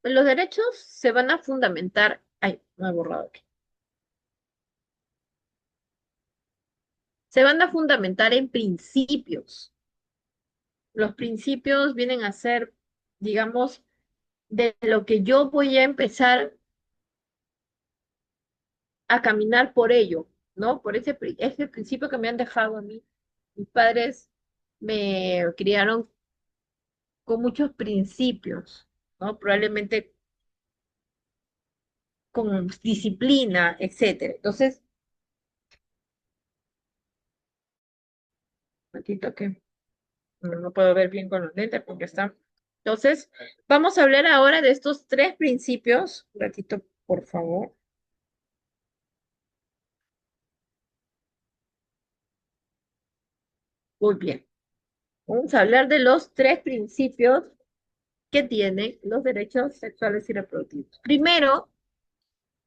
Los derechos se van a fundamentar, ay, me he borrado aquí, se van a fundamentar en principios. Los principios vienen a ser, digamos, de lo que yo voy a empezar a caminar por ello, ¿no? Por ese principio que me han dejado a mí. Mis padres me criaron con muchos principios, ¿no? Probablemente con disciplina, etcétera. Entonces, un ratito que no puedo ver bien con los lentes porque está. Entonces, vamos a hablar ahora de estos tres principios. Un ratito, por favor. Muy bien. Vamos a hablar de los tres principios que tienen los derechos sexuales y reproductivos. Primero,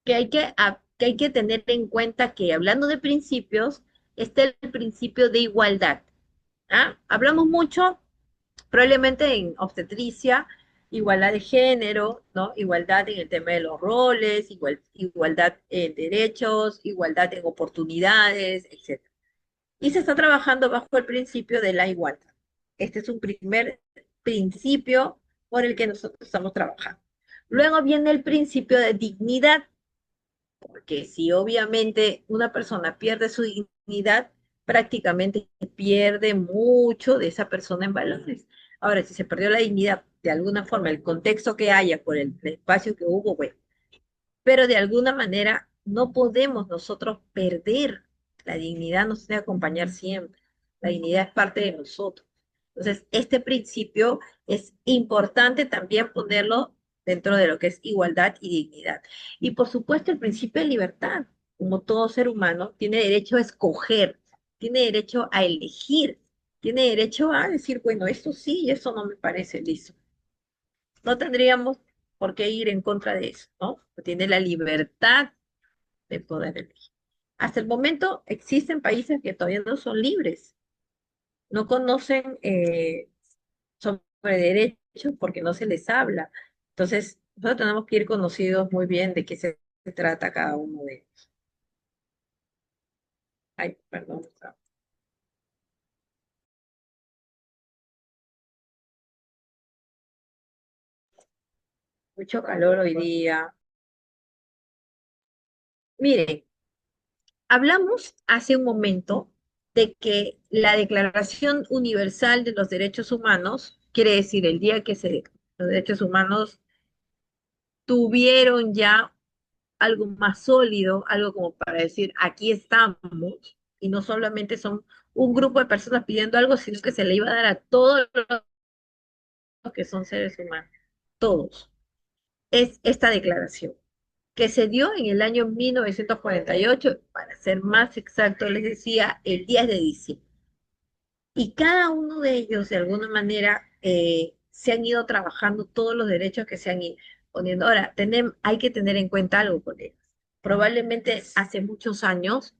que hay que tener en cuenta que hablando de principios, está el principio de igualdad. ¿Ah? Hablamos mucho, probablemente en obstetricia, igualdad de género, ¿no? Igualdad en el tema de los roles, igualdad en derechos, igualdad en oportunidades, etc. Y se está trabajando bajo el principio de la igualdad. Este es un primer principio por el que nosotros estamos trabajando. Luego viene el principio de dignidad, porque si obviamente una persona pierde su dignidad, prácticamente pierde mucho de esa persona en valores. Ahora, si se perdió la dignidad de alguna forma, el contexto que haya por el espacio que hubo, bueno, pero de alguna manera no podemos nosotros perder. La dignidad nos debe acompañar siempre. La dignidad es parte de nosotros. Entonces, este principio es importante también ponerlo dentro de lo que es igualdad y dignidad. Y por supuesto, el principio de libertad. Como todo ser humano, tiene derecho a escoger, tiene derecho a elegir, tiene derecho a decir, bueno, esto sí y esto no me parece listo. No tendríamos por qué ir en contra de eso, ¿no? Tiene la libertad de poder elegir. Hasta el momento existen países que todavía no son libres, no conocen sobre derechos porque no se les habla. Entonces, nosotros tenemos que ir conocidos muy bien de qué se trata cada uno de ellos. Ay, perdón. Mucho calor hoy día. Miren, hablamos hace un momento de que la Declaración Universal de los Derechos Humanos, quiere decir el día que los derechos humanos tuvieron ya algo más sólido, algo como para decir, aquí estamos, y no solamente son un grupo de personas pidiendo algo, sino que se le iba a dar a todos los que son seres humanos, todos. Es esta declaración, que se dio en el año 1948, para ser más exacto, les decía, el 10 de diciembre. Y cada uno de ellos, de alguna manera, se han ido trabajando todos los derechos que se han ido poniendo. Ahora, hay que tener en cuenta algo con ellos. Probablemente hace muchos años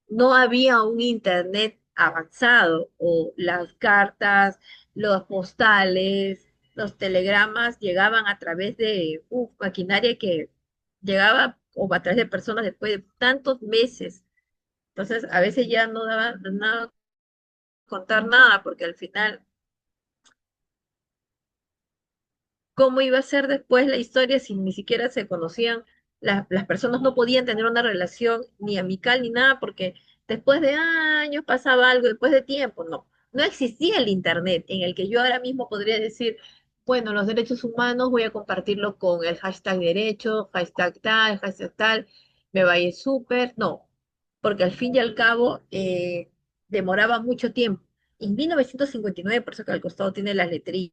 no había un internet avanzado o las cartas, los postales, los telegramas llegaban a través de maquinaria que llegaba o a través de personas después de tantos meses. Entonces, a veces ya no daba nada contar nada, porque al final, ¿cómo iba a ser después la historia si ni siquiera se conocían? Las personas no podían tener una relación ni amical ni nada, porque después de años pasaba algo, después de tiempo, no. No existía el internet en el que yo ahora mismo podría decir, bueno, los derechos humanos voy a compartirlo con el hashtag derecho, hashtag tal, me vaya súper, no, porque al fin y al cabo demoraba mucho tiempo. En 1959, por eso que al costado tiene las letritas,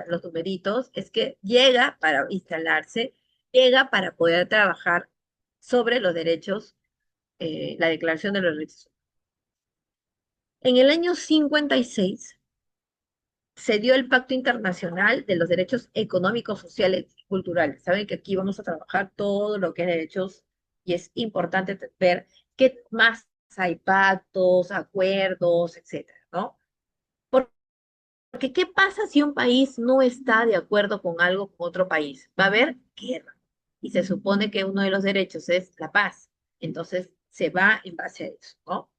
los numeritos, es que llega para instalarse, llega para poder trabajar sobre los derechos, la Declaración de los Derechos. En el año 56 se dio el Pacto Internacional de los Derechos Económicos, Sociales y Culturales. Saben que aquí vamos a trabajar todo lo que es derechos y es importante ver qué más hay pactos, acuerdos, etcétera, ¿no? Porque ¿qué pasa si un país no está de acuerdo con algo con otro país? Va a haber guerra. Y se supone que uno de los derechos es la paz. Entonces se va en base a eso, ¿no?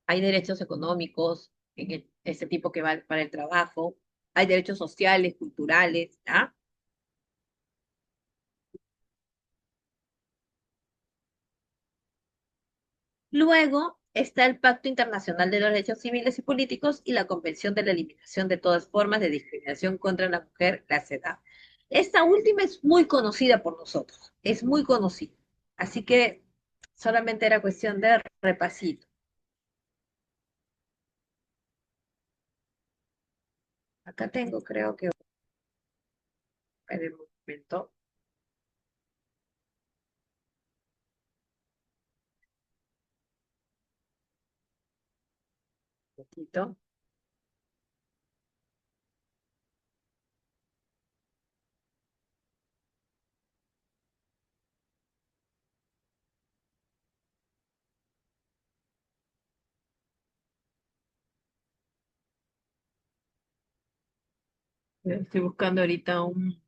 Hay derechos económicos en ese tipo que va para el trabajo. Hay derechos sociales, culturales, ¿ah? Luego está el Pacto Internacional de los Derechos Civiles y Políticos y la Convención de la Eliminación de todas formas de discriminación contra la mujer, clase edad. Esta última es muy conocida por nosotros, es muy conocida. Así que solamente era cuestión de repasito. Acá tengo, creo que en el momento, un poquito. Estoy buscando ahorita un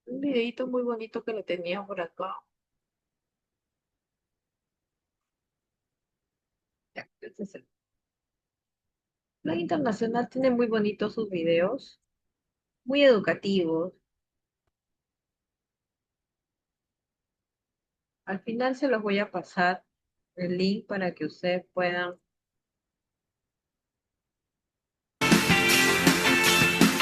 videito muy bonito que lo tenía por acá. Ya, este es el Plan Internacional tiene muy bonitos sus videos, muy educativos. Al final se los voy a pasar el link para que ustedes puedan.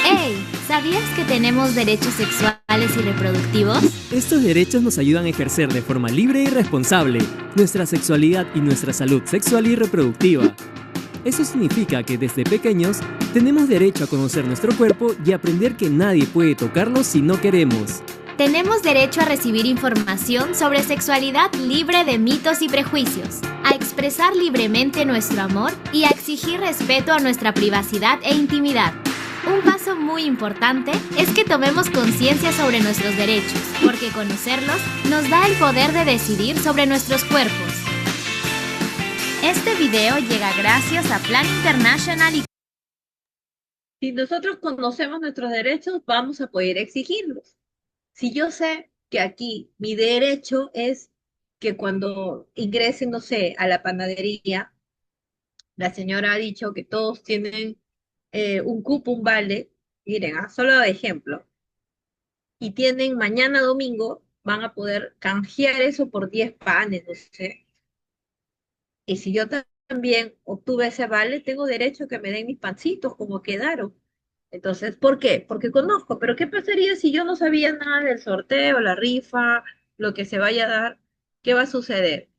¡Hey! ¿Sabías que tenemos derechos sexuales y reproductivos? Estos derechos nos ayudan a ejercer de forma libre y responsable nuestra sexualidad y nuestra salud sexual y reproductiva. Eso significa que desde pequeños tenemos derecho a conocer nuestro cuerpo y aprender que nadie puede tocarlo si no queremos. Tenemos derecho a recibir información sobre sexualidad libre de mitos y prejuicios, a expresar libremente nuestro amor y a exigir respeto a nuestra privacidad e intimidad. Un paso muy importante es que tomemos conciencia sobre nuestros derechos, porque conocerlos nos da el poder de decidir sobre nuestros cuerpos. Este video llega gracias a Plan International y Si nosotros conocemos nuestros derechos, vamos a poder exigirlos. Si yo sé que aquí mi derecho es que cuando ingresen, no sé, a la panadería, la señora ha dicho que todos tienen un cupo, un vale, miren, solo de ejemplo, y tienen mañana domingo, van a poder canjear eso por 10 panes, no sé. Y si yo también obtuve ese vale, tengo derecho a que me den mis pancitos como quedaron. Entonces, ¿por qué? Porque conozco, pero ¿qué pasaría si yo no sabía nada del sorteo, la rifa, lo que se vaya a dar? ¿Qué va a suceder?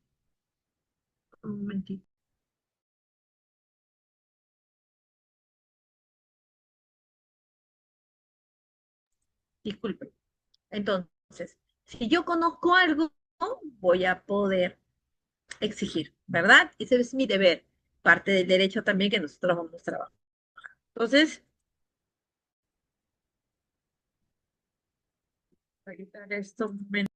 Un momentito, disculpen. Entonces, si yo conozco algo, voy a poder exigir, ¿verdad? Ese es mi deber, parte del derecho también que nosotros vamos a trabajar. Entonces, voy a quitar esto un momento.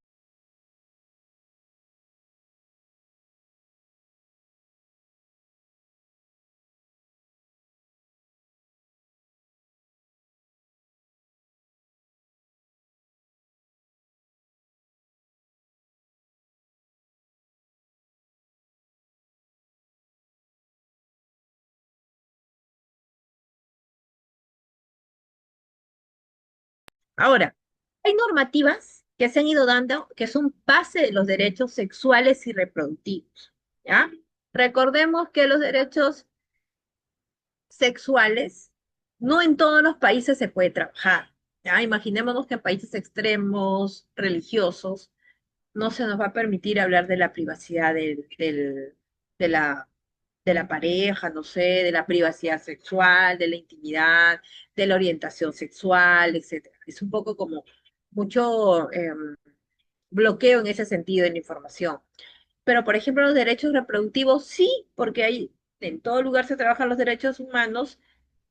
Ahora, hay normativas que se han ido dando que son base de los derechos sexuales y reproductivos, ¿ya? Recordemos que los derechos sexuales no en todos los países se puede trabajar, ¿ya? Imaginémonos que en países extremos, religiosos, no se nos va a permitir hablar de la privacidad de de la pareja, no sé, de la privacidad sexual, de la intimidad, de la orientación sexual, etcétera. Es un poco como mucho bloqueo en ese sentido en la información. Pero, por ejemplo, los derechos reproductivos sí, porque hay, en todo lugar se trabajan los derechos humanos,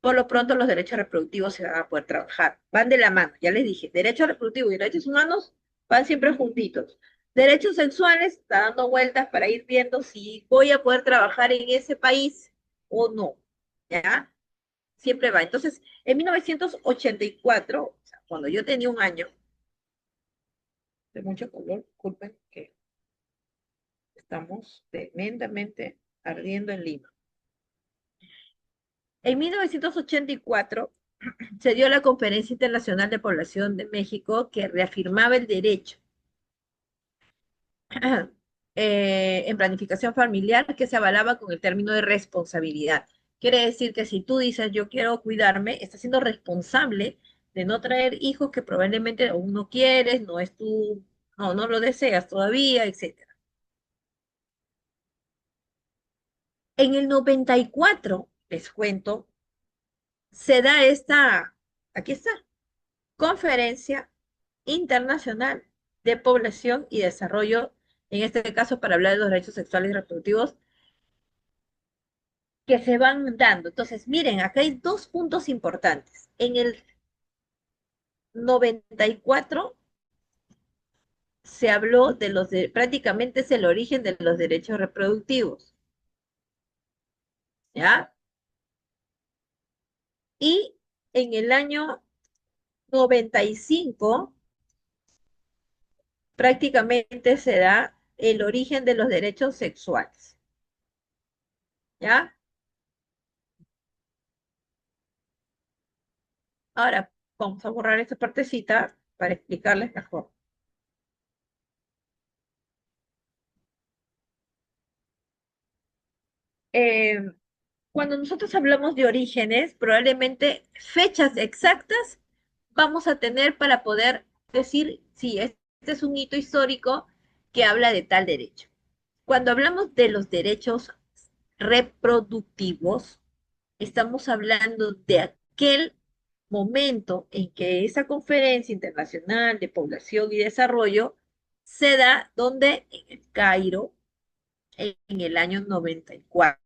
por lo pronto los derechos reproductivos se van a poder trabajar. Van de la mano, ya les dije, derechos reproductivos y derechos humanos van siempre juntitos. Derechos sexuales, está dando vueltas para ir viendo si voy a poder trabajar en ese país o no, ¿ya? Siempre va. Entonces, en 1984, o sea, cuando yo tenía un año, de mucho color, disculpen que estamos tremendamente ardiendo en Lima. En 1984 se dio la Conferencia Internacional de Población de México que reafirmaba el derecho en planificación familiar que se avalaba con el término de responsabilidad. Quiere decir que si tú dices yo quiero cuidarme, estás siendo responsable de no traer hijos que probablemente aún no quieres, no es tú, no lo deseas todavía, etcétera. En el 94, les cuento, se da aquí está, Conferencia Internacional de Población y Desarrollo, en este caso para hablar de los derechos sexuales y reproductivos, que se van dando. Entonces, miren, acá hay dos puntos importantes. En el 94 se habló de prácticamente es el origen de los derechos reproductivos, ¿ya? Y en el año 95 prácticamente se da el origen de los derechos sexuales, ¿ya? Ahora, vamos a borrar esta partecita para explicarles mejor. Eh, Cuando nosotros hablamos de orígenes, probablemente fechas exactas vamos a tener para poder decir, sí, este es un hito histórico que habla de tal derecho. Cuando hablamos de los derechos reproductivos, estamos hablando de aquel momento en que esa conferencia internacional de población y desarrollo se da donde en el Cairo, en el año 94.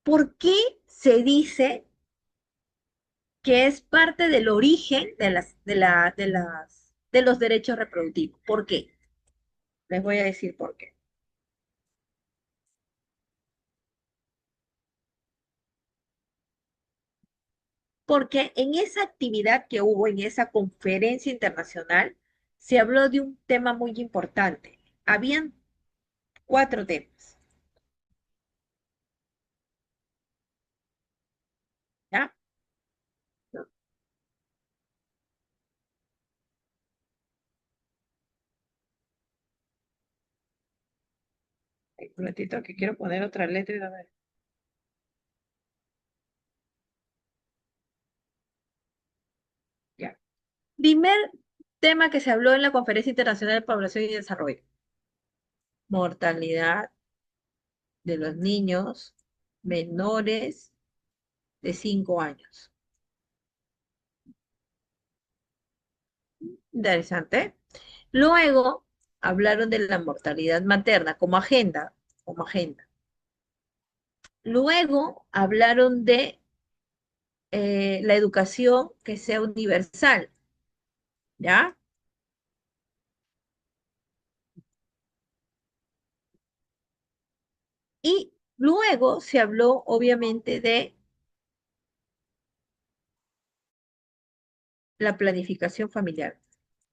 ¿Por qué se dice que es parte del origen de los derechos reproductivos? ¿Por qué? Les voy a decir por qué. Porque en esa actividad que hubo, en esa conferencia internacional, se habló de un tema muy importante. Habían cuatro temas, ¿ya? Un ratito que quiero poner otra letra. A ver. Primer tema que se habló en la Conferencia Internacional de Población y Desarrollo. Mortalidad de los niños menores de 5 años. Interesante. Luego hablaron de la mortalidad materna como agenda, como agenda. Luego hablaron de la educación que sea universal, ¿ya? Y luego se habló, obviamente, de la planificación familiar.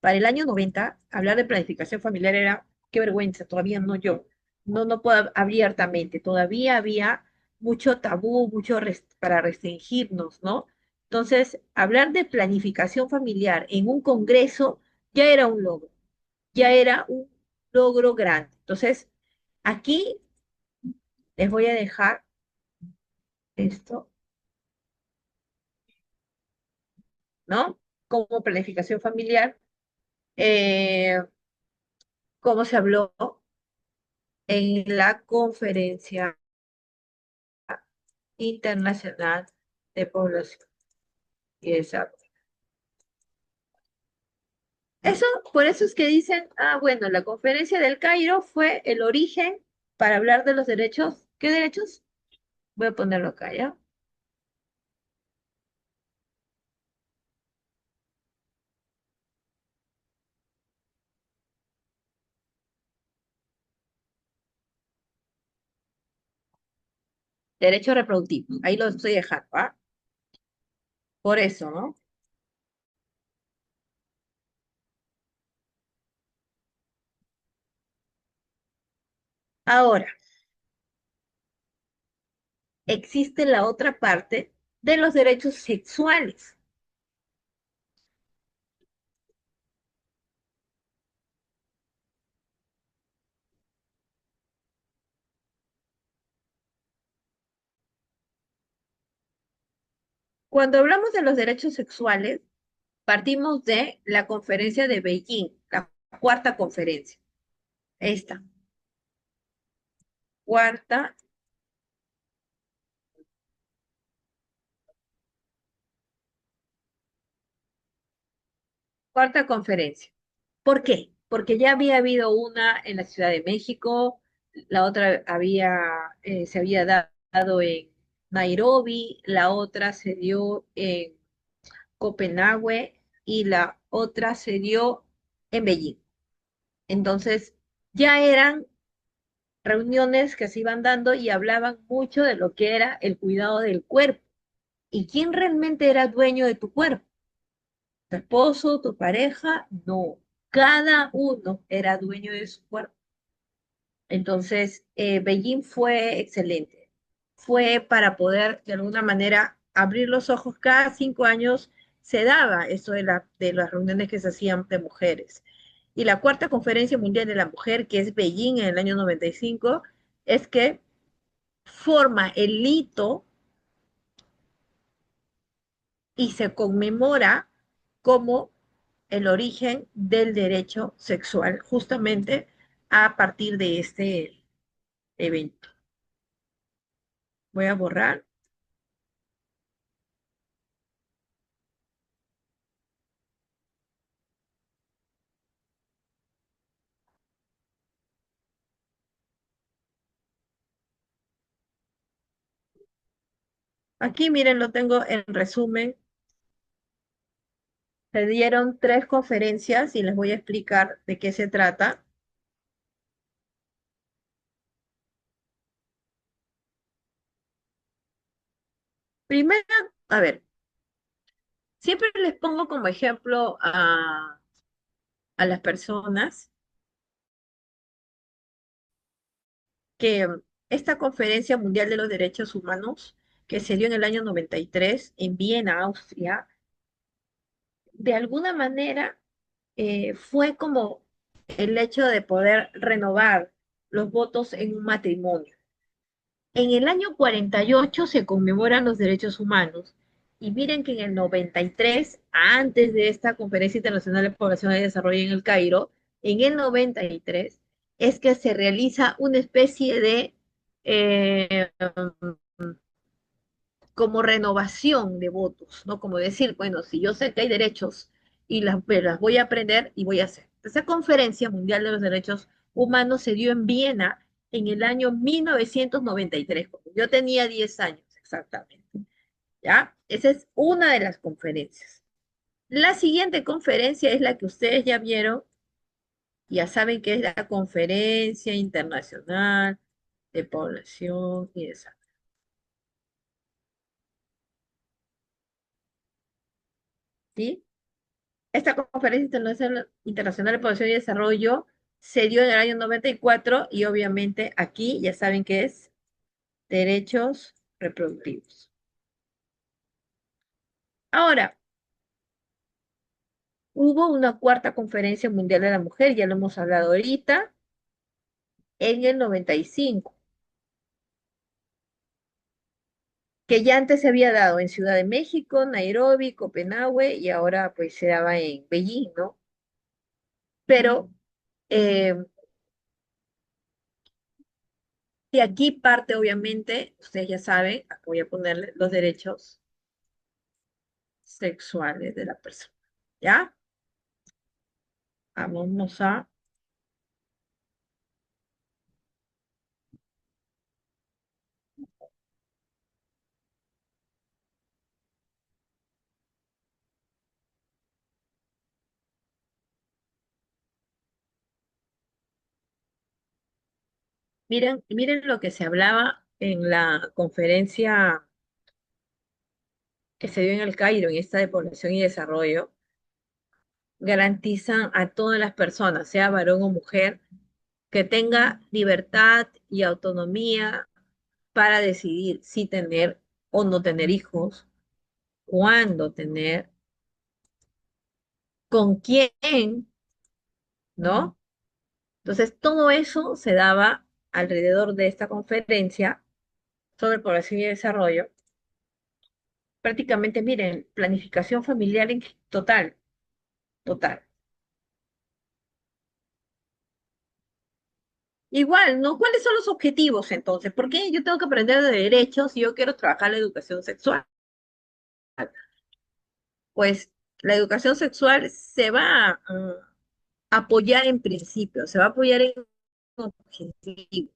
Para el año 90, hablar de planificación familiar era, qué vergüenza, todavía no yo, no puedo abiertamente, todavía había mucho tabú, para restringirnos, ¿no? Entonces, hablar de planificación familiar en un congreso ya era un logro, ya era un logro grande. Entonces, aquí les voy a dejar esto, ¿no? Como planificación familiar, eh, cómo se habló en la conferencia internacional de población y desarrollo. Eso, por eso es que dicen, bueno, la conferencia del Cairo fue el origen para hablar de los derechos. ¿Qué derechos? Voy a ponerlo acá, ¿ya? Derechos reproductivos. Ahí lo estoy dejando, ¿ah? Por eso, ¿no? Ahora, existe la otra parte de los derechos sexuales. Cuando hablamos de los derechos sexuales, partimos de la conferencia de Beijing, la cuarta conferencia. Esta, cuarta, cuarta conferencia. ¿Por qué? Porque ya había habido una en la Ciudad de México, la otra se había dado en Nairobi, la otra se dio en Copenhague y la otra se dio en Beijing. Entonces, ya eran reuniones que se iban dando y hablaban mucho de lo que era el cuidado del cuerpo y quién realmente era dueño de tu cuerpo. ¿Tu esposo, tu pareja? No. Cada uno era dueño de su cuerpo. Entonces, Beijing fue excelente. Fue para poder, de alguna manera, abrir los ojos. Cada 5 años se daba eso de las reuniones que se hacían de mujeres. Y la cuarta conferencia mundial de la mujer, que es Beijing en el año 95, es que forma el hito y se conmemora como el origen del derecho sexual, justamente a partir de este evento. Voy a borrar. Aquí, miren, lo tengo en resumen. Se dieron 3 conferencias y les voy a explicar de qué se trata. Primero, a ver, siempre les pongo como ejemplo a las personas que esta Conferencia Mundial de los Derechos Humanos, que se dio en el año 93 en Viena, Austria, de alguna manera fue como el hecho de poder renovar los votos en un matrimonio. En el año 48 se conmemoran los derechos humanos Y miren que en el 93, antes de esta Conferencia Internacional de Población y Desarrollo en el Cairo, en el 93, es que se realiza una especie de eh, como renovación de votos, ¿no? Como decir, bueno, si yo sé que hay derechos y las voy a aprender y voy a hacer. Esa Conferencia Mundial de los Derechos Humanos se dio en Viena en el año 1993, cuando yo tenía 10 años exactamente, ¿ya? Esa es una de las conferencias. La siguiente conferencia es la que ustedes ya vieron, ya saben que es la Conferencia Internacional de Población y Desarrollo. ¿Sí? Esta Conferencia Internacional de Población y Desarrollo se dio en el año 94 y obviamente aquí ya saben que es derechos reproductivos. Ahora, hubo una cuarta Conferencia Mundial de la Mujer, ya lo hemos hablado ahorita, en el 95, que ya antes se había dado en Ciudad de México, Nairobi, Copenhague y ahora pues se daba en Beijing, ¿no? Pero eh, de aquí parte obviamente, ustedes ya saben, acá voy a ponerle los derechos sexuales de la persona, ¿ya? Vamos a... Miren lo que se hablaba en la conferencia que se dio en el Cairo, en esta de población y desarrollo. Garantizan a todas las personas, sea varón o mujer, que tenga libertad y autonomía para decidir si tener o no tener hijos, cuándo tener, con quién, ¿no? Entonces, todo eso se daba alrededor de esta conferencia sobre población y desarrollo. Prácticamente, miren, planificación familiar en total, total. Igual, ¿no? ¿Cuáles son los objetivos entonces? ¿Por qué yo tengo que aprender de derechos si yo quiero trabajar la educación sexual? Pues la educación sexual se va a apoyar en principio, se va a apoyar en objetivos.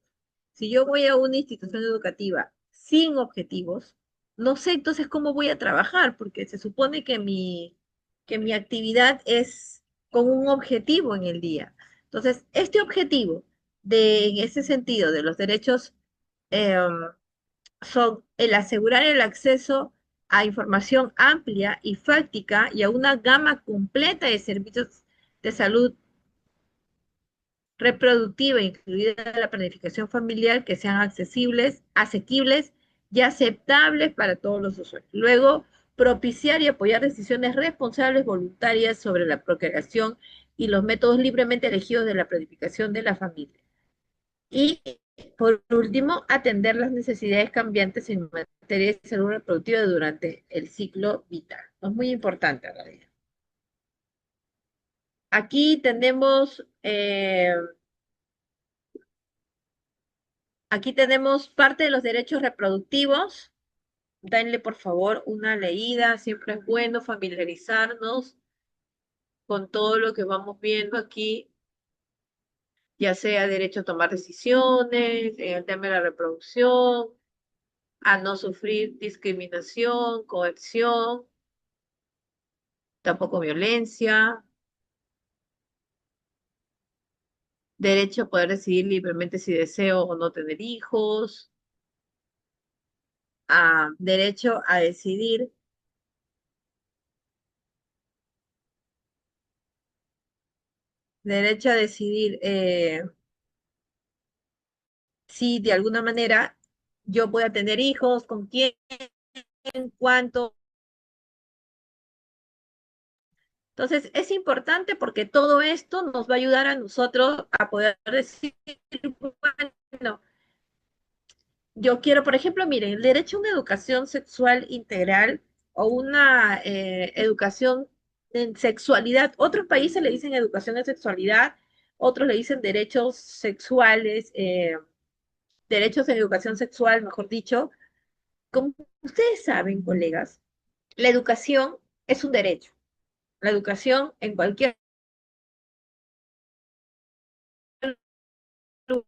Si yo voy a una institución educativa sin objetivos, no sé entonces cómo voy a trabajar, porque se supone que mi actividad es con un objetivo en el día. Entonces, este objetivo en ese sentido, de los derechos, eh, son el asegurar el acceso a información amplia y fáctica y a una gama completa de servicios de salud reproductiva, incluida la planificación familiar, que sean accesibles, asequibles y aceptables para todos los usuarios. Luego, propiciar y apoyar decisiones responsables, voluntarias sobre la procreación y los métodos libremente elegidos de la planificación de la familia. Y, por último, atender las necesidades cambiantes en materia de salud reproductiva durante el ciclo vital. Es muy importante, en realidad. Aquí tenemos Aquí tenemos parte de los derechos reproductivos. Denle, por favor, una leída. Siempre es bueno familiarizarnos con todo lo que vamos viendo aquí, ya sea derecho a tomar decisiones, en el tema de la reproducción, a no sufrir discriminación, coerción, tampoco violencia, derecho a poder decidir libremente si deseo o no tener hijos, derecho a decidir derecho a decidir si de alguna manera yo voy a tener hijos, con quién, cuánto. Entonces, es importante porque todo esto nos va a ayudar a nosotros a poder decir, bueno, yo quiero, por ejemplo, miren, el derecho a una educación sexual integral o una educación en sexualidad. Otros países le dicen educación en sexualidad, otros le dicen derechos sexuales, derechos en educación sexual, mejor dicho. Como ustedes saben, colegas, la educación es un derecho. La educación en cualquier lugar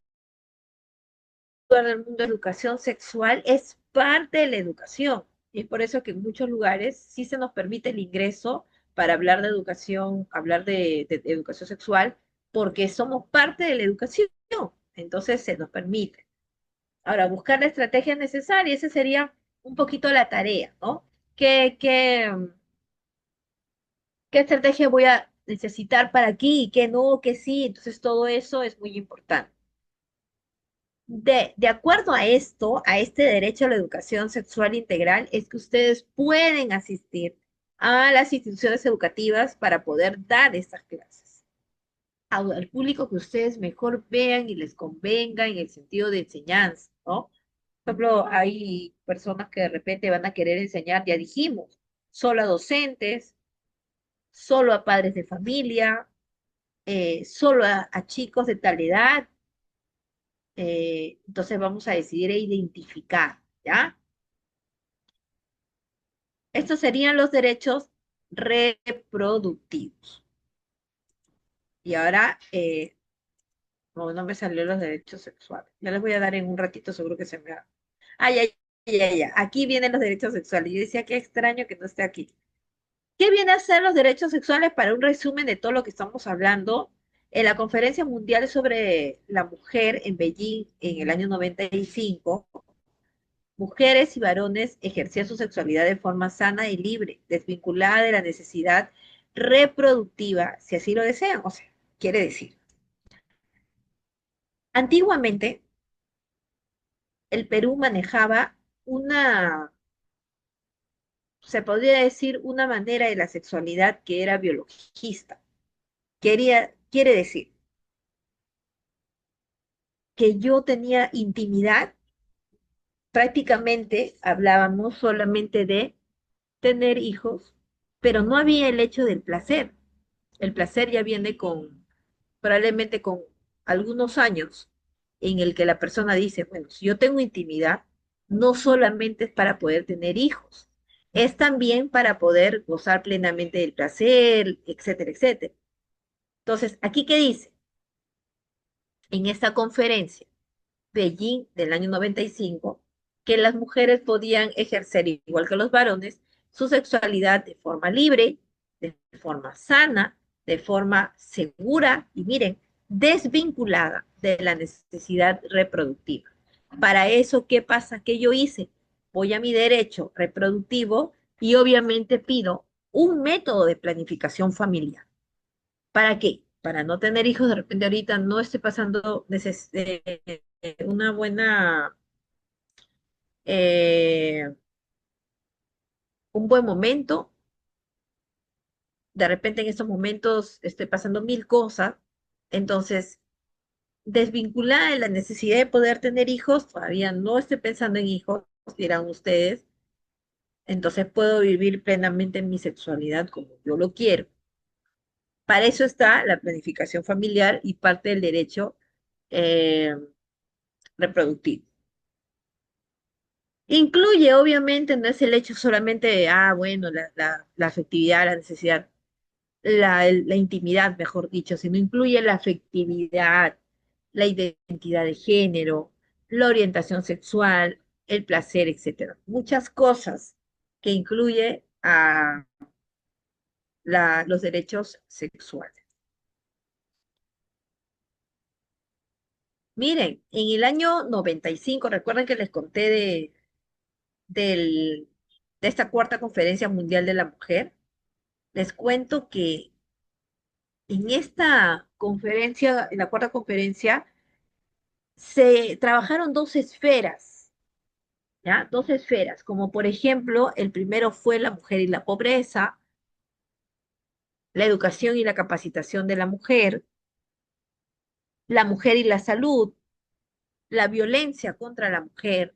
del mundo, la educación sexual es parte de la educación. Y es por eso que en muchos lugares sí se nos permite el ingreso para hablar de educación, hablar de educación sexual, porque somos parte de la educación. Entonces se nos permite. Ahora, buscar la estrategia necesaria, esa sería un poquito la tarea, ¿no? ¿Qué estrategia voy a necesitar para aquí? ¿Qué no? ¿Qué sí? Entonces todo eso es muy importante. De acuerdo a esto, a este derecho a la educación sexual integral, es que ustedes pueden asistir a las instituciones educativas para poder dar estas clases al público que ustedes mejor vean y les convenga en el sentido de enseñanza, ¿no? Por ejemplo, hay personas que de repente van a querer enseñar, ya dijimos, solo a docentes, solo a padres de familia, solo a chicos de tal edad. Entonces vamos a decidir e identificar, ¿ya? Estos serían los derechos reproductivos. Y ahora, no me salió los derechos sexuales. Ya les voy a dar en un ratito, seguro que se me va. Ah, ya, ya, ya. Aquí vienen los derechos sexuales. Yo decía, qué extraño que no esté aquí. ¿Qué viene a ser los derechos sexuales para un resumen de todo lo que estamos hablando? En la Conferencia Mundial sobre la Mujer en Beijing en el año 95, mujeres y varones ejercían su sexualidad de forma sana y libre, desvinculada de la necesidad reproductiva, si así lo desean. O sea, quiere decir, antiguamente el Perú manejaba se podría decir, una manera de la sexualidad que era biologista. Quiere decir que yo tenía intimidad, prácticamente hablábamos solamente de tener hijos, pero no había el hecho del placer. El placer ya viene probablemente con algunos años en el que la persona dice, bueno, si yo tengo intimidad, no solamente es para poder tener hijos, es también para poder gozar plenamente del placer, etcétera, etcétera. Entonces, ¿aquí qué dice? En esta conferencia, Beijing del año 95, que las mujeres podían ejercer, igual que los varones, su sexualidad de forma libre, de forma sana, de forma segura y miren, desvinculada de la necesidad reproductiva. Para eso, ¿qué pasa? ¿Qué yo hice? Voy a mi derecho reproductivo y obviamente pido un método de planificación familiar. ¿Para qué? Para no tener hijos, de repente ahorita no esté pasando una buena, eh, un buen momento, de repente en estos momentos estoy pasando mil cosas, entonces desvinculada de la necesidad de poder tener hijos, todavía no estoy pensando en hijos, dirán ustedes, entonces puedo vivir plenamente mi sexualidad como yo lo quiero. Para eso está la planificación familiar y parte del derecho eh, reproductivo. Incluye, obviamente, no es el hecho solamente de, bueno, la afectividad, la necesidad, la intimidad, mejor dicho, sino incluye la afectividad, la identidad de género, la orientación sexual, el placer, etcétera. Muchas cosas que incluye a los derechos sexuales. Miren, en el año 95, recuerden que les conté del- de esta cuarta conferencia mundial de la mujer. Les cuento que en esta conferencia, en la cuarta conferencia, se trabajaron dos esferas, ¿ya? Dos esferas, como por ejemplo, el primero fue la mujer y la pobreza, la educación y la capacitación de la mujer y la salud, la violencia contra la mujer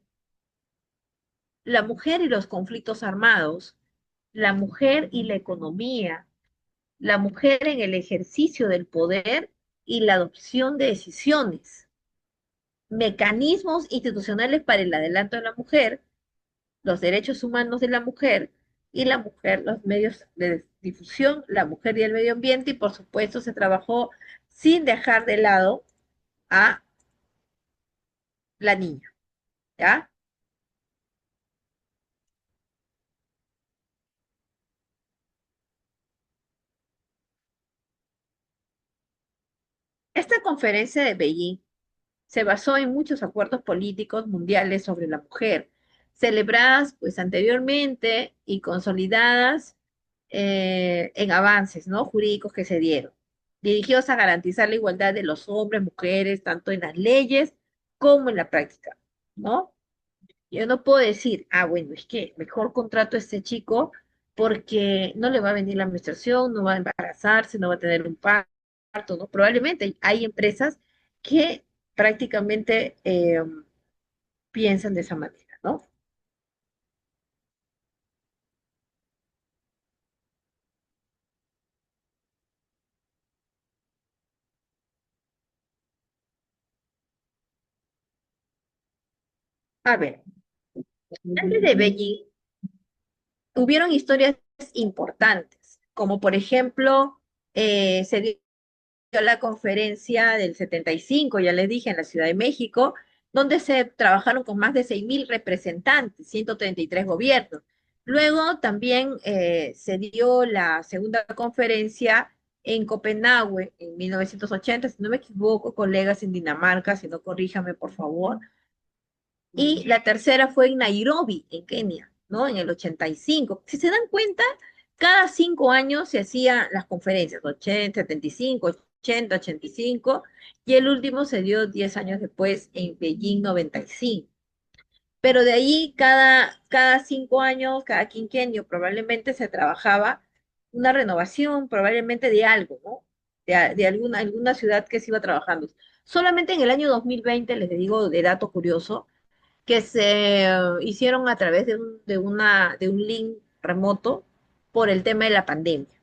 y los conflictos armados, la mujer y la economía, la mujer en el ejercicio del poder y la adopción de decisiones, mecanismos institucionales para el adelanto de la mujer, los derechos humanos de la mujer y la mujer, los medios de difusión, la mujer y el medio ambiente, y por supuesto se trabajó sin dejar de lado a la niña, ¿ya? Esta conferencia de Beijing se basó en muchos acuerdos políticos mundiales sobre la mujer, celebradas pues anteriormente y consolidadas en avances, ¿no? Jurídicos que se dieron, dirigidos a garantizar la igualdad de los hombres, mujeres, tanto en las leyes como en la práctica, ¿no? Yo no puedo decir, ah, bueno, es que mejor contrato a este chico porque no le va a venir la menstruación, no va a embarazarse, no va a tener un parto, ¿no? Probablemente hay empresas que prácticamente piensan de esa manera, ¿no? A ver, antes de Beijing hubieron historias importantes, como por ejemplo, se dio la conferencia del 75, ya les dije, en la Ciudad de México, donde se trabajaron con más de 6.000 representantes, 133 gobiernos. Luego también se dio la segunda conferencia en Copenhague en 1980, si no me equivoco, colegas en Dinamarca, si no corríjame por favor. Y la tercera fue en Nairobi, en Kenia, ¿no? En el 85. Si se dan cuenta, cada 5 años se hacían las conferencias, 80, 75, 80, 85, y el último se dio 10 años después en Beijing 95. Pero de ahí, cada 5 años, cada quinquenio, probablemente se trabajaba una renovación, probablemente de algo, ¿no? De alguna ciudad que se iba trabajando. Solamente en el año 2020, les digo de dato curioso, que se hicieron a través de un link remoto por el tema de la pandemia,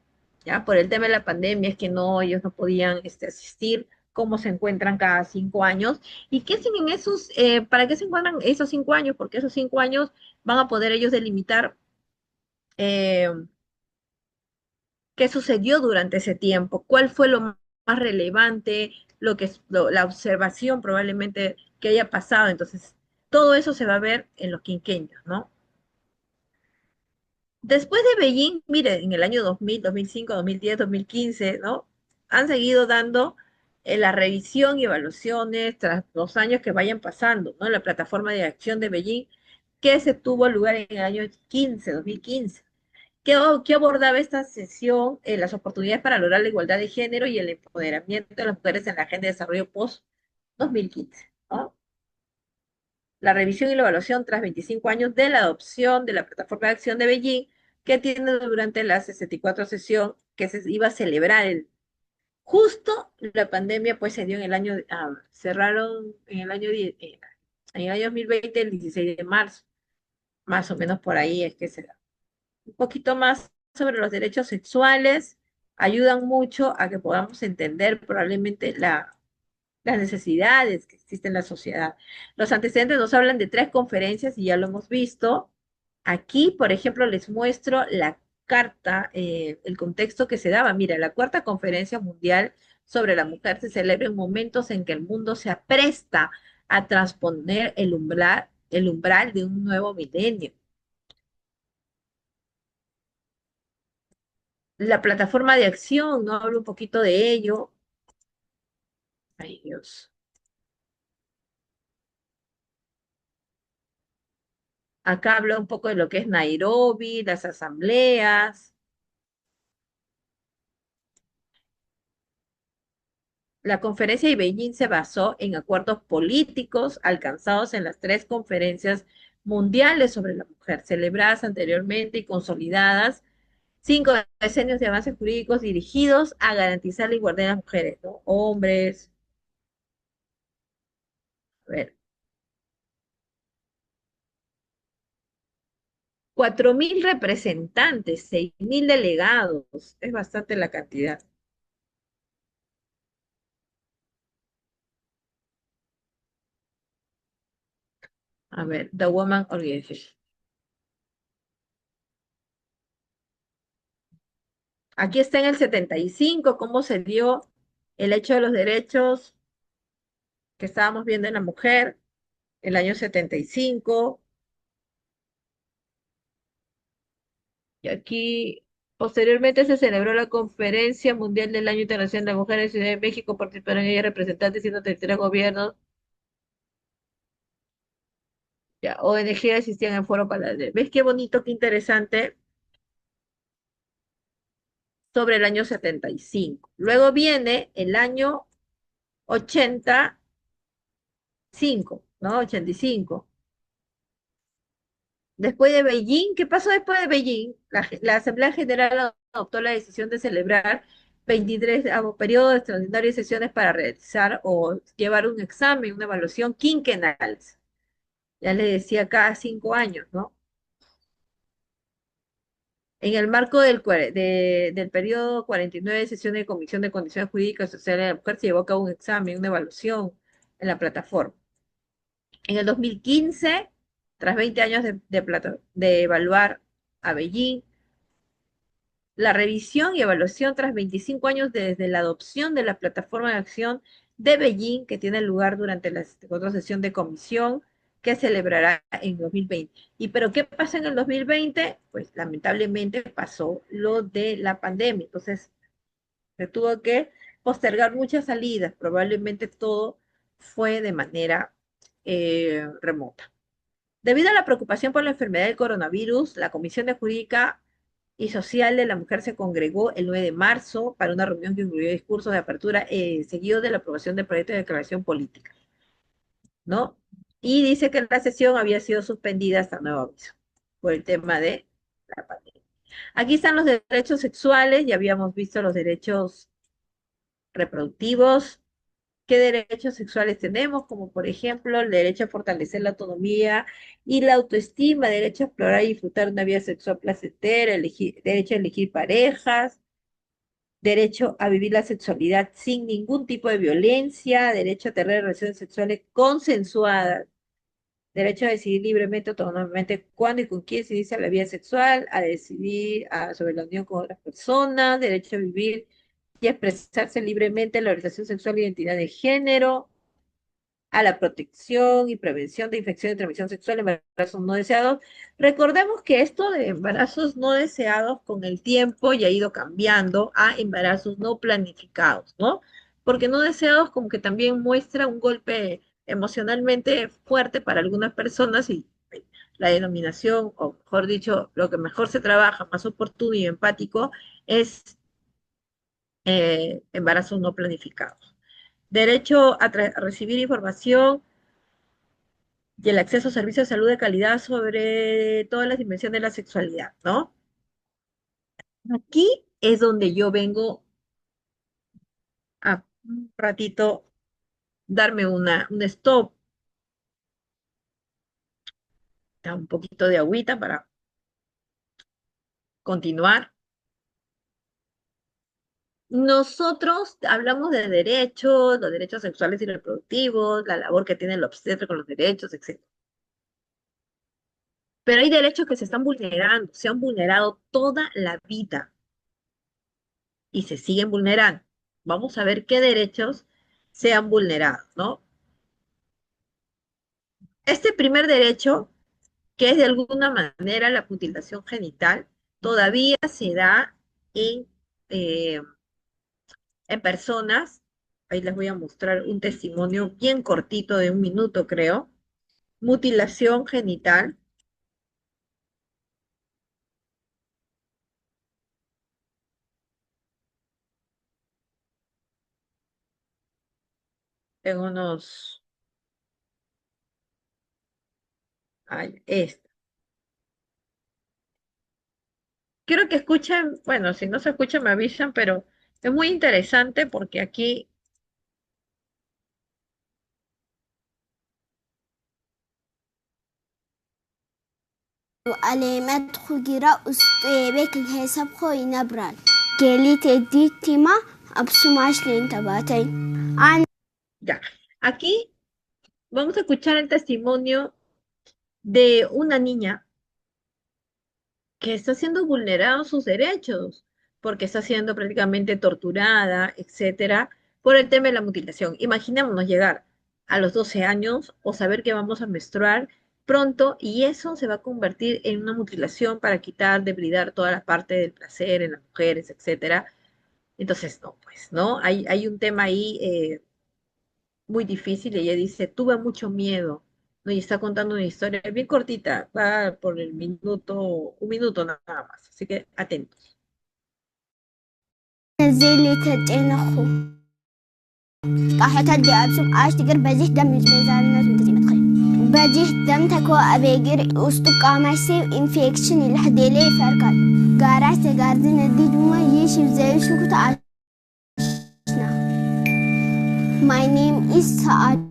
¿ya? Por el tema de la pandemia es que no, ellos no podían asistir, cómo se encuentran cada 5 años y qué hacen en esos, para qué se encuentran esos 5 años, porque esos 5 años van a poder ellos delimitar eh, qué sucedió durante ese tiempo, cuál fue lo más relevante, la observación probablemente que haya pasado. Entonces, todo eso se va a ver en los quinquenios, ¿no? Después de Beijing, mire, en el año 2000, 2005, 2010, 2015, ¿no? Han seguido dando la revisión y evaluaciones tras los años que vayan pasando, ¿no? La plataforma de acción de Beijing, que se tuvo lugar en el año 15, 2015. ¿Qué abordaba esta sesión? Las oportunidades para lograr la igualdad de género y el empoderamiento de las mujeres en la agenda de desarrollo post-2015, ¿no? La revisión y la evaluación tras 25 años de la adopción de la plataforma de acción de Beijing, que tiene durante la 64 sesión que se iba a celebrar justo la pandemia, pues se dio en el año, cerraron en el año, en el año 2020, el 16 de marzo, más o menos por ahí es que se da. Un poquito más sobre los derechos sexuales, ayudan mucho a que podamos entender probablemente las necesidades que existen en la sociedad. Los antecedentes nos hablan de 3 conferencias y ya lo hemos visto. Aquí, por ejemplo, les muestro la carta, el contexto que se daba. Mira, la cuarta conferencia mundial sobre la mujer se celebra en momentos en que el mundo se apresta a transponer el umbral de un nuevo milenio. La plataforma de acción, ¿no? Hablo un poquito de ello. Ay, Dios. Acá habla un poco de lo que es Nairobi, las asambleas. La conferencia de Beijing se basó en acuerdos políticos alcanzados en las 3 conferencias mundiales sobre la mujer, celebradas anteriormente y consolidadas, 5 decenios de avances jurídicos dirigidos a garantizar la igualdad de las mujeres, ¿no? Hombres, a ver, 4.000 representantes, 6.000 delegados. Es bastante la cantidad. A ver, The Woman Organization. Aquí está en el 75 cómo se dio el hecho de los derechos que estábamos viendo en la mujer, el año 75. Y aquí, posteriormente se celebró la Conferencia Mundial del Año Internacional de la Mujer en Ciudad de México. Participaron en ella representantes de 133 gobiernos. Ya, ONG asistían al foro para... ¿Ves qué bonito, qué interesante? Sobre el año 75. Luego viene el año 85, ¿no? 85. Después de Beijing, ¿qué pasó después de Beijing? La Asamblea General adoptó la decisión de celebrar 23 periodos extraordinarios de sesiones para realizar o llevar un examen, una evaluación quinquenal. Ya le decía cada 5 años, ¿no? En el marco del periodo 49 de sesiones de Comisión de Condiciones Jurídicas y Sociales de la Mujer se llevó a cabo un examen, una evaluación en la plataforma. En el 2015, tras 20 años de evaluar a Beijing, la revisión y evaluación tras 25 años desde la adopción de la plataforma de acción de Beijing, que tiene lugar durante la otra sesión de comisión que celebrará en 2020. ¿Y pero qué pasa en el 2020? Pues lamentablemente pasó lo de la pandemia, entonces se tuvo que postergar muchas salidas, probablemente todo fue de manera remota. Debido a la preocupación por la enfermedad del coronavirus, la Comisión de Jurídica y Social de la Mujer se congregó el 9 de marzo para una reunión que incluyó discursos de apertura seguido de la aprobación del proyecto de declaración política, ¿no? Y dice que la sesión había sido suspendida hasta nuevo aviso por el tema de la pandemia. Aquí están los derechos sexuales, ya habíamos visto los derechos reproductivos. ¿Qué derechos sexuales tenemos? Como por ejemplo el derecho a fortalecer la autonomía y la autoestima, derecho a explorar y disfrutar una vida sexual placentera, derecho a elegir parejas, derecho a vivir la sexualidad sin ningún tipo de violencia, derecho a tener relaciones sexuales consensuadas, derecho a decidir libremente, autónomamente, cuándo y con quién se inicia la vida sexual, a decidir sobre la unión con otras personas, derecho a vivir y a expresarse libremente en la orientación sexual e identidad de género, a la protección y prevención de infección de transmisión sexual en embarazos no deseados. Recordemos que esto de embarazos no deseados con el tiempo ya ha ido cambiando a embarazos no planificados, ¿no? Porque no deseados como que también muestra un golpe emocionalmente fuerte para algunas personas y la denominación, o mejor dicho, lo que mejor se trabaja, más oportuno y empático, es embarazos no planificados. Derecho a recibir información y el acceso a servicios de salud de calidad sobre todas las dimensiones de la sexualidad, ¿no? Aquí es donde yo vengo a un ratito darme un stop, un poquito de agüita para continuar. Nosotros hablamos de derechos, los derechos sexuales y reproductivos, la labor que tiene el obstetra con los derechos, etc. Pero hay derechos que se están vulnerando, se han vulnerado toda la vida y se siguen vulnerando. Vamos a ver qué derechos se han vulnerado, ¿no? Este primer derecho, que es de alguna manera la mutilación genital, todavía se da en, eh, en personas. Ahí les voy a mostrar un testimonio bien cortito de 1 minuto, creo. Mutilación genital. En unos... Ay, esta. Quiero que escuchen, bueno, si no se escucha me avisan, pero es muy interesante porque aquí علامات خجرة أستيبك الحساب خوي نبرال كلي تدي تيما أبسماش لين عن Ya, aquí vamos a escuchar el testimonio de una niña que está siendo vulnerados sus derechos, porque está siendo prácticamente torturada, etcétera, por el tema de la mutilación. Imaginémonos llegar a los 12 años o saber que vamos a menstruar pronto y eso se va a convertir en una mutilación para quitar, debridar toda la parte del placer en las mujeres, etcétera. Entonces, no, pues, ¿no? Hay un tema ahí muy difícil y ella dice, tuve mucho miedo, ¿no? Y está contando una historia bien cortita, va por el minuto, un minuto nada más, así que atentos. زي تتنخو قاحتها دي أبسم عاش تقر بجيه دم بيزان الناس من تزيمت خير بجيه دم تكو أبيجر أستقى ماشي إنفكشن اللي حدي لي فرقال قارعت تقاردين الدي جمع يشيف زي شو كتعاشنا My name is سعادة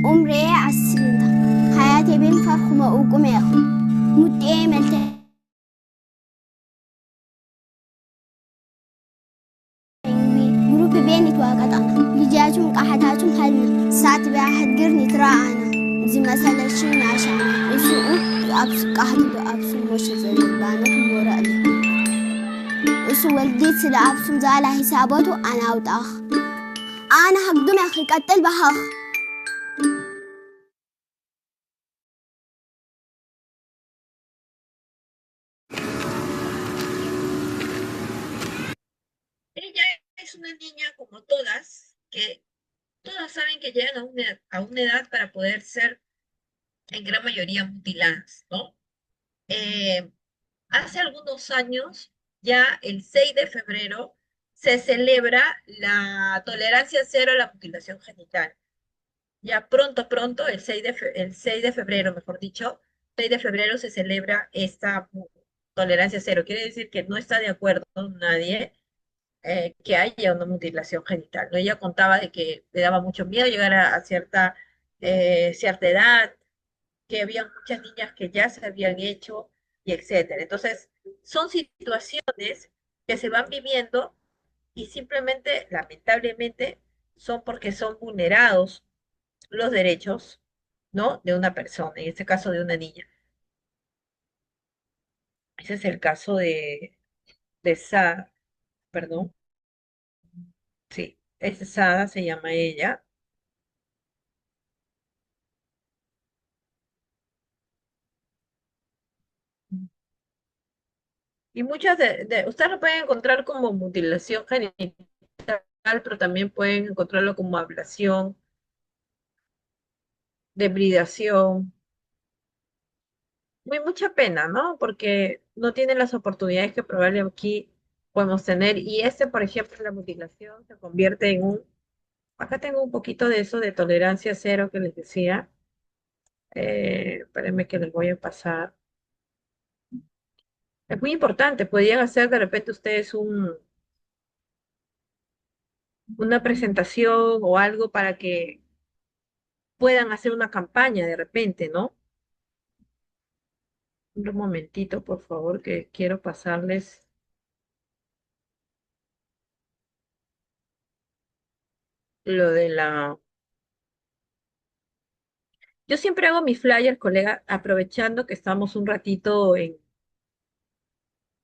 عمري 10 حياتي بين فرخ ما أقوم ياخو متى ملتهي جروبي بيني تواقعت أنا لجاجم قاحتاتهم هلنا ساعتي بأحد قرني تراعنا زي مثلا شين عشان يسوقوا أبس قاحتو أبسو مش زي البانو كبورا لي يسو والديت سلا أبسو زالة حساباتو أنا وطاخ أنا هقدم يا أخي قتل بهاخ Ella es una niña como todas, que todas saben que llegan a una edad para poder ser en gran mayoría mutiladas, ¿no? Eh, Hace algunos años, ya el 6 de febrero, se celebra la tolerancia cero a la mutilación genital. Ya pronto, pronto, el 6 de febrero, mejor dicho, 6 de febrero se celebra esta tolerancia cero. Quiere decir que no está de acuerdo nadie que haya una mutilación genital, ¿no? Ella contaba de que le daba mucho miedo llegar a cierta edad, que había muchas niñas que ya se habían hecho y etcétera. Entonces, son situaciones que se van viviendo y simplemente, lamentablemente, son porque son vulnerados los derechos, ¿no? De una persona, en este caso de una niña. Ese es el caso de Sada, perdón, sí, es Sada, se llama ella. Y muchas ustedes lo pueden encontrar como mutilación genital, pero también pueden encontrarlo como ablación, debridación. Muy mucha pena, ¿no? Porque no tienen las oportunidades que probablemente aquí podemos tener. Y este, por ejemplo, la mutilación se convierte en un... Acá tengo un poquito de eso de tolerancia cero que les decía. Espérenme que les voy a pasar. Es muy importante. Podrían hacer de repente ustedes una presentación o algo para que puedan hacer una campaña de repente, ¿no? Un momentito, por favor, que quiero pasarles lo de la... Yo siempre hago mis flyers, colega, aprovechando que estamos un ratito en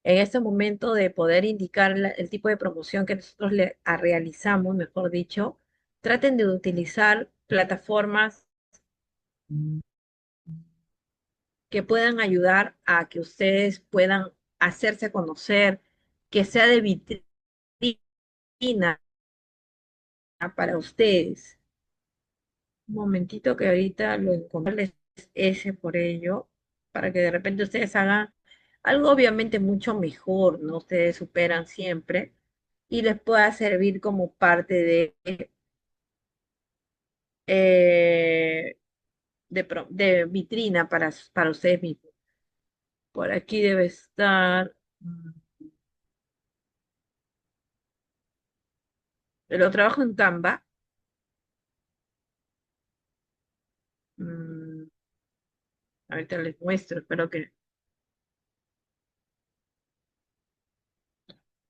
este momento de poder indicar el tipo de promoción que nosotros realizamos, mejor dicho. Traten de utilizar plataformas que puedan ayudar a que ustedes puedan hacerse conocer, que sea de vitrina para ustedes. Un momentito que ahorita lo encontrarles ese por ello, para que de repente ustedes hagan algo obviamente mucho mejor, ¿no? Ustedes superan siempre y les pueda servir como parte eh, de vitrina para ustedes mismos. Por aquí debe estar, lo trabajo en Canva. Ahorita les muestro, espero que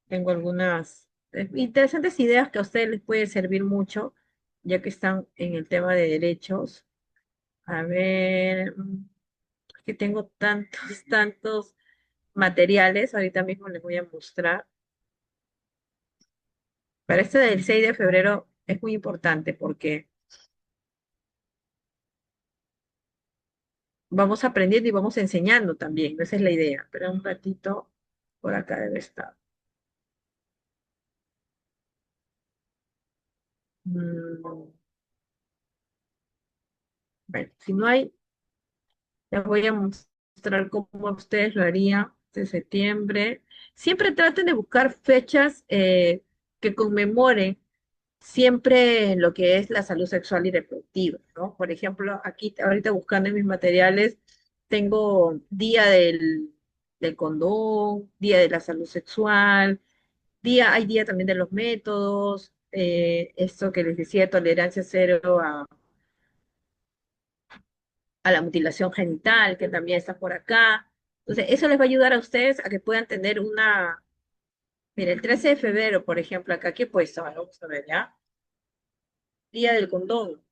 tengo algunas interesantes ideas que a ustedes les puede servir mucho, ya que están en el tema de derechos. A ver, que tengo tantos, tantos materiales, ahorita mismo les voy a mostrar. Para este del 6 de febrero es muy importante porque vamos aprendiendo y vamos enseñando también, esa es la idea. Pero un ratito, por acá debe estar. Mm, bueno, si no hay, les voy a mostrar cómo ustedes lo harían de septiembre. Siempre traten de buscar fechas que conmemoren siempre lo que es la salud sexual y reproductiva, ¿no? Por ejemplo, aquí ahorita buscando en mis materiales, tengo día del condón, día de la salud sexual, hay día también de los métodos, esto que les decía, tolerancia cero a la mutilación genital, que también está por acá. Entonces, eso les va a ayudar a ustedes a que puedan tener una, mira, el 13 de febrero, por ejemplo, acá, ¿qué he puesto? Bueno, vamos a ver, ¿ya? Día del condón.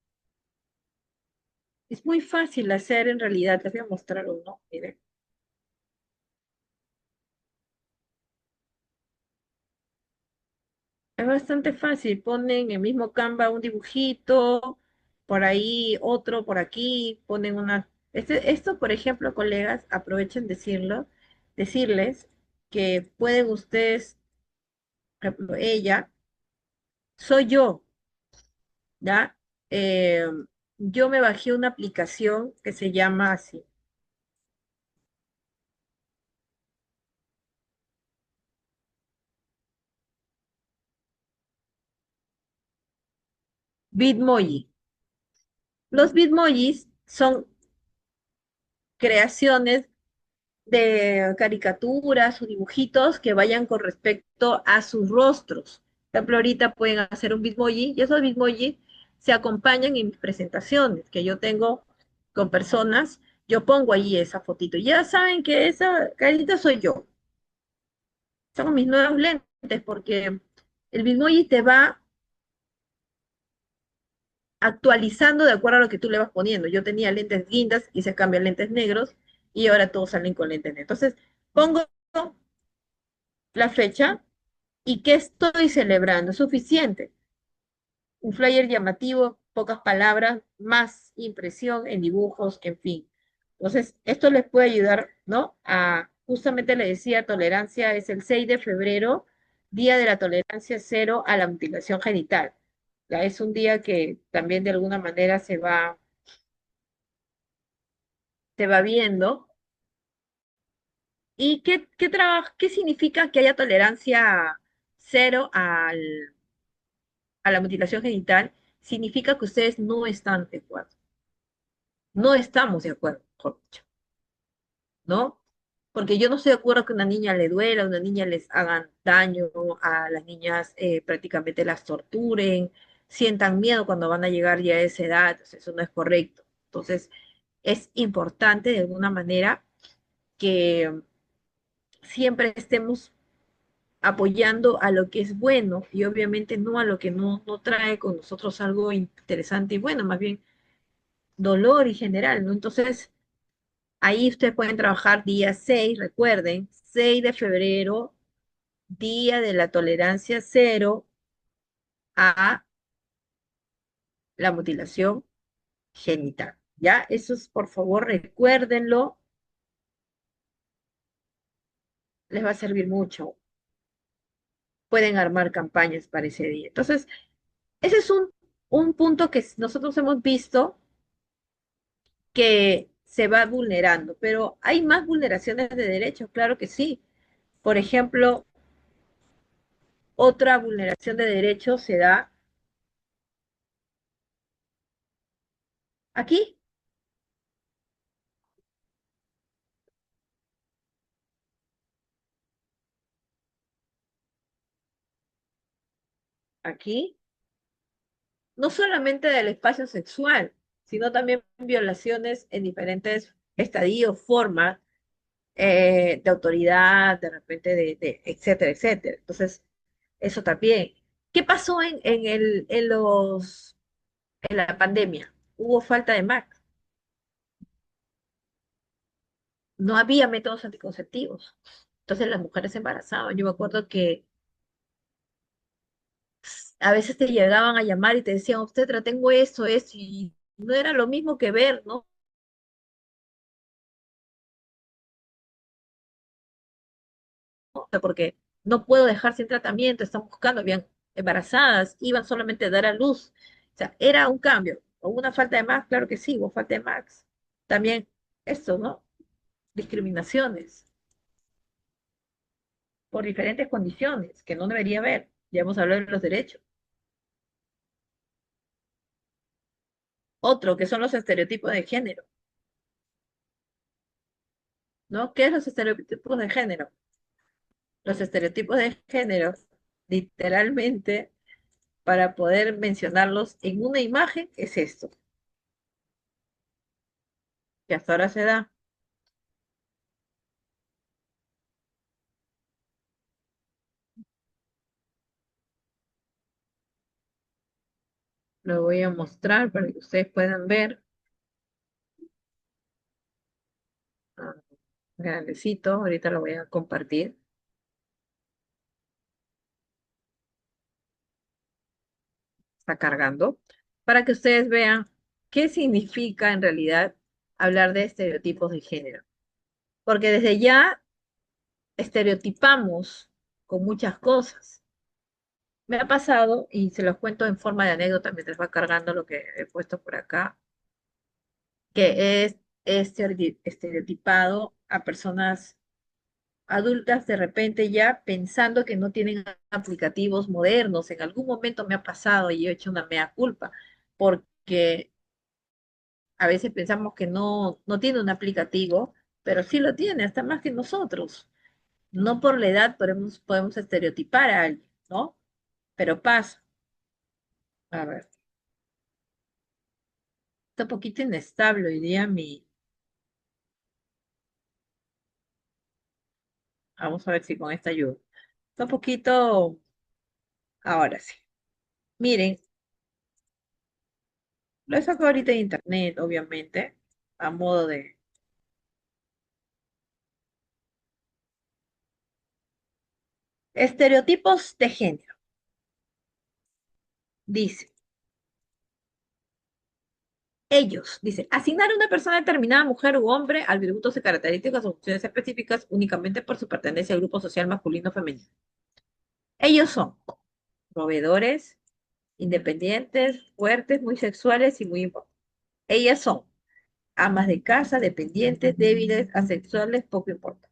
Es muy fácil hacer en realidad, les voy a mostrar uno, miren. Es bastante fácil, ponen en el mismo Canva un dibujito, por ahí otro, por aquí, ponen una... esto, por ejemplo, colegas, aprovechen decirles que pueden ustedes, por ejemplo, ella, soy yo, ¿ya? Eh, yo me bajé una aplicación que se llama así, Bitmoji. Los Bitmojis son creaciones de caricaturas o dibujitos que vayan con respecto a sus rostros. Por ejemplo, ahorita pueden hacer un Bitmoji y esos Bitmoji se acompañan en mis presentaciones que yo tengo con personas. Yo pongo ahí esa fotito. Ya saben que esa carita soy yo. Son mis nuevos lentes porque el Bitmoji te va actualizando de acuerdo a lo que tú le vas poniendo. Yo tenía lentes guindas y se cambian lentes negros y ahora todos salen con lentes negros. Entonces, pongo la fecha y qué estoy celebrando. Es suficiente. Un flyer llamativo, pocas palabras, más impresión en dibujos, en fin. Entonces, esto les puede ayudar, ¿no? Justamente le decía, tolerancia es el 6 de febrero, Día de la Tolerancia Cero a la Mutilación Genital. Ya es un día que también de alguna manera se va viendo. ¿Y qué significa que haya tolerancia cero a la mutilación genital? Significa que ustedes no están de acuerdo. No estamos de acuerdo, mejor dicho, ¿no? Porque yo no estoy de acuerdo que a una niña le duela, a una niña les hagan daño, a las niñas prácticamente las torturen, sientan miedo cuando van a llegar ya a esa edad, entonces eso no es correcto. Entonces, es importante de alguna manera que siempre estemos apoyando a lo que es bueno y obviamente no a lo que no trae con nosotros algo interesante y bueno, más bien dolor y general, ¿no? Entonces, ahí ustedes pueden trabajar día 6, recuerden, 6 de febrero, Día de la Tolerancia Cero a la mutilación genital. ¿Ya? Eso es, por favor, recuérdenlo, les va a servir mucho. Pueden armar campañas para ese día. Entonces, ese es un punto que nosotros hemos visto que se va vulnerando, pero hay más vulneraciones de derechos, claro que sí. Por ejemplo, otra vulneración de derechos se da aquí, aquí, no solamente del espacio sexual, sino también violaciones en diferentes estadio, forma de autoridad, de repente, etcétera, etcétera. Entonces, eso también. ¿Qué pasó en la pandemia? Hubo falta de MAC, no había métodos anticonceptivos. Entonces las mujeres se embarazaban. Yo me acuerdo que a veces te llegaban a llamar y te decían, obstetra, tengo esto, y no era lo mismo que ver, ¿no? O sea, porque no puedo dejar sin tratamiento, están buscando, habían embarazadas, iban solamente a dar a luz. O sea, era un cambio. ¿Hubo una falta de más? Claro que sí, hubo falta de más. También esto, ¿no? Discriminaciones por diferentes condiciones que no debería haber. Ya hemos hablado de los derechos. Otro, que son los estereotipos de género, ¿no? ¿Qué es los estereotipos de género? Los estereotipos de género, literalmente, para poder mencionarlos en una imagen, es esto, que hasta ahora se da. Lo voy a mostrar para que ustedes puedan ver. Ah, grandecito, ahorita lo voy a compartir. Está cargando. Para que ustedes vean qué significa en realidad hablar de estereotipos de género. Porque desde ya estereotipamos con muchas cosas. Me ha pasado, y se los cuento en forma de anécdota mientras va cargando lo que he puesto por acá, que es estereotipado a personas adultas de repente ya pensando que no tienen aplicativos modernos. En algún momento me ha pasado y yo he hecho una mea culpa, porque a veces pensamos que no tiene un aplicativo, pero sí lo tiene, hasta más que nosotros. No por la edad podemos estereotipar a alguien, ¿no? Pero pasa. A ver, está un poquito inestable hoy día mi... Vamos a ver si con esta ayuda. Está un poquito... Ahora sí. Miren, lo he sacado ahorita de internet, obviamente, a modo de... Estereotipos de género. Dice, dice, asignar a una persona determinada, mujer u hombre, atributos y características o funciones específicas únicamente por su pertenencia al grupo social masculino o femenino. Ellos son proveedores, independientes, fuertes, muy sexuales y muy importantes. Ellas son amas de casa, dependientes, débiles, asexuales, poco importantes.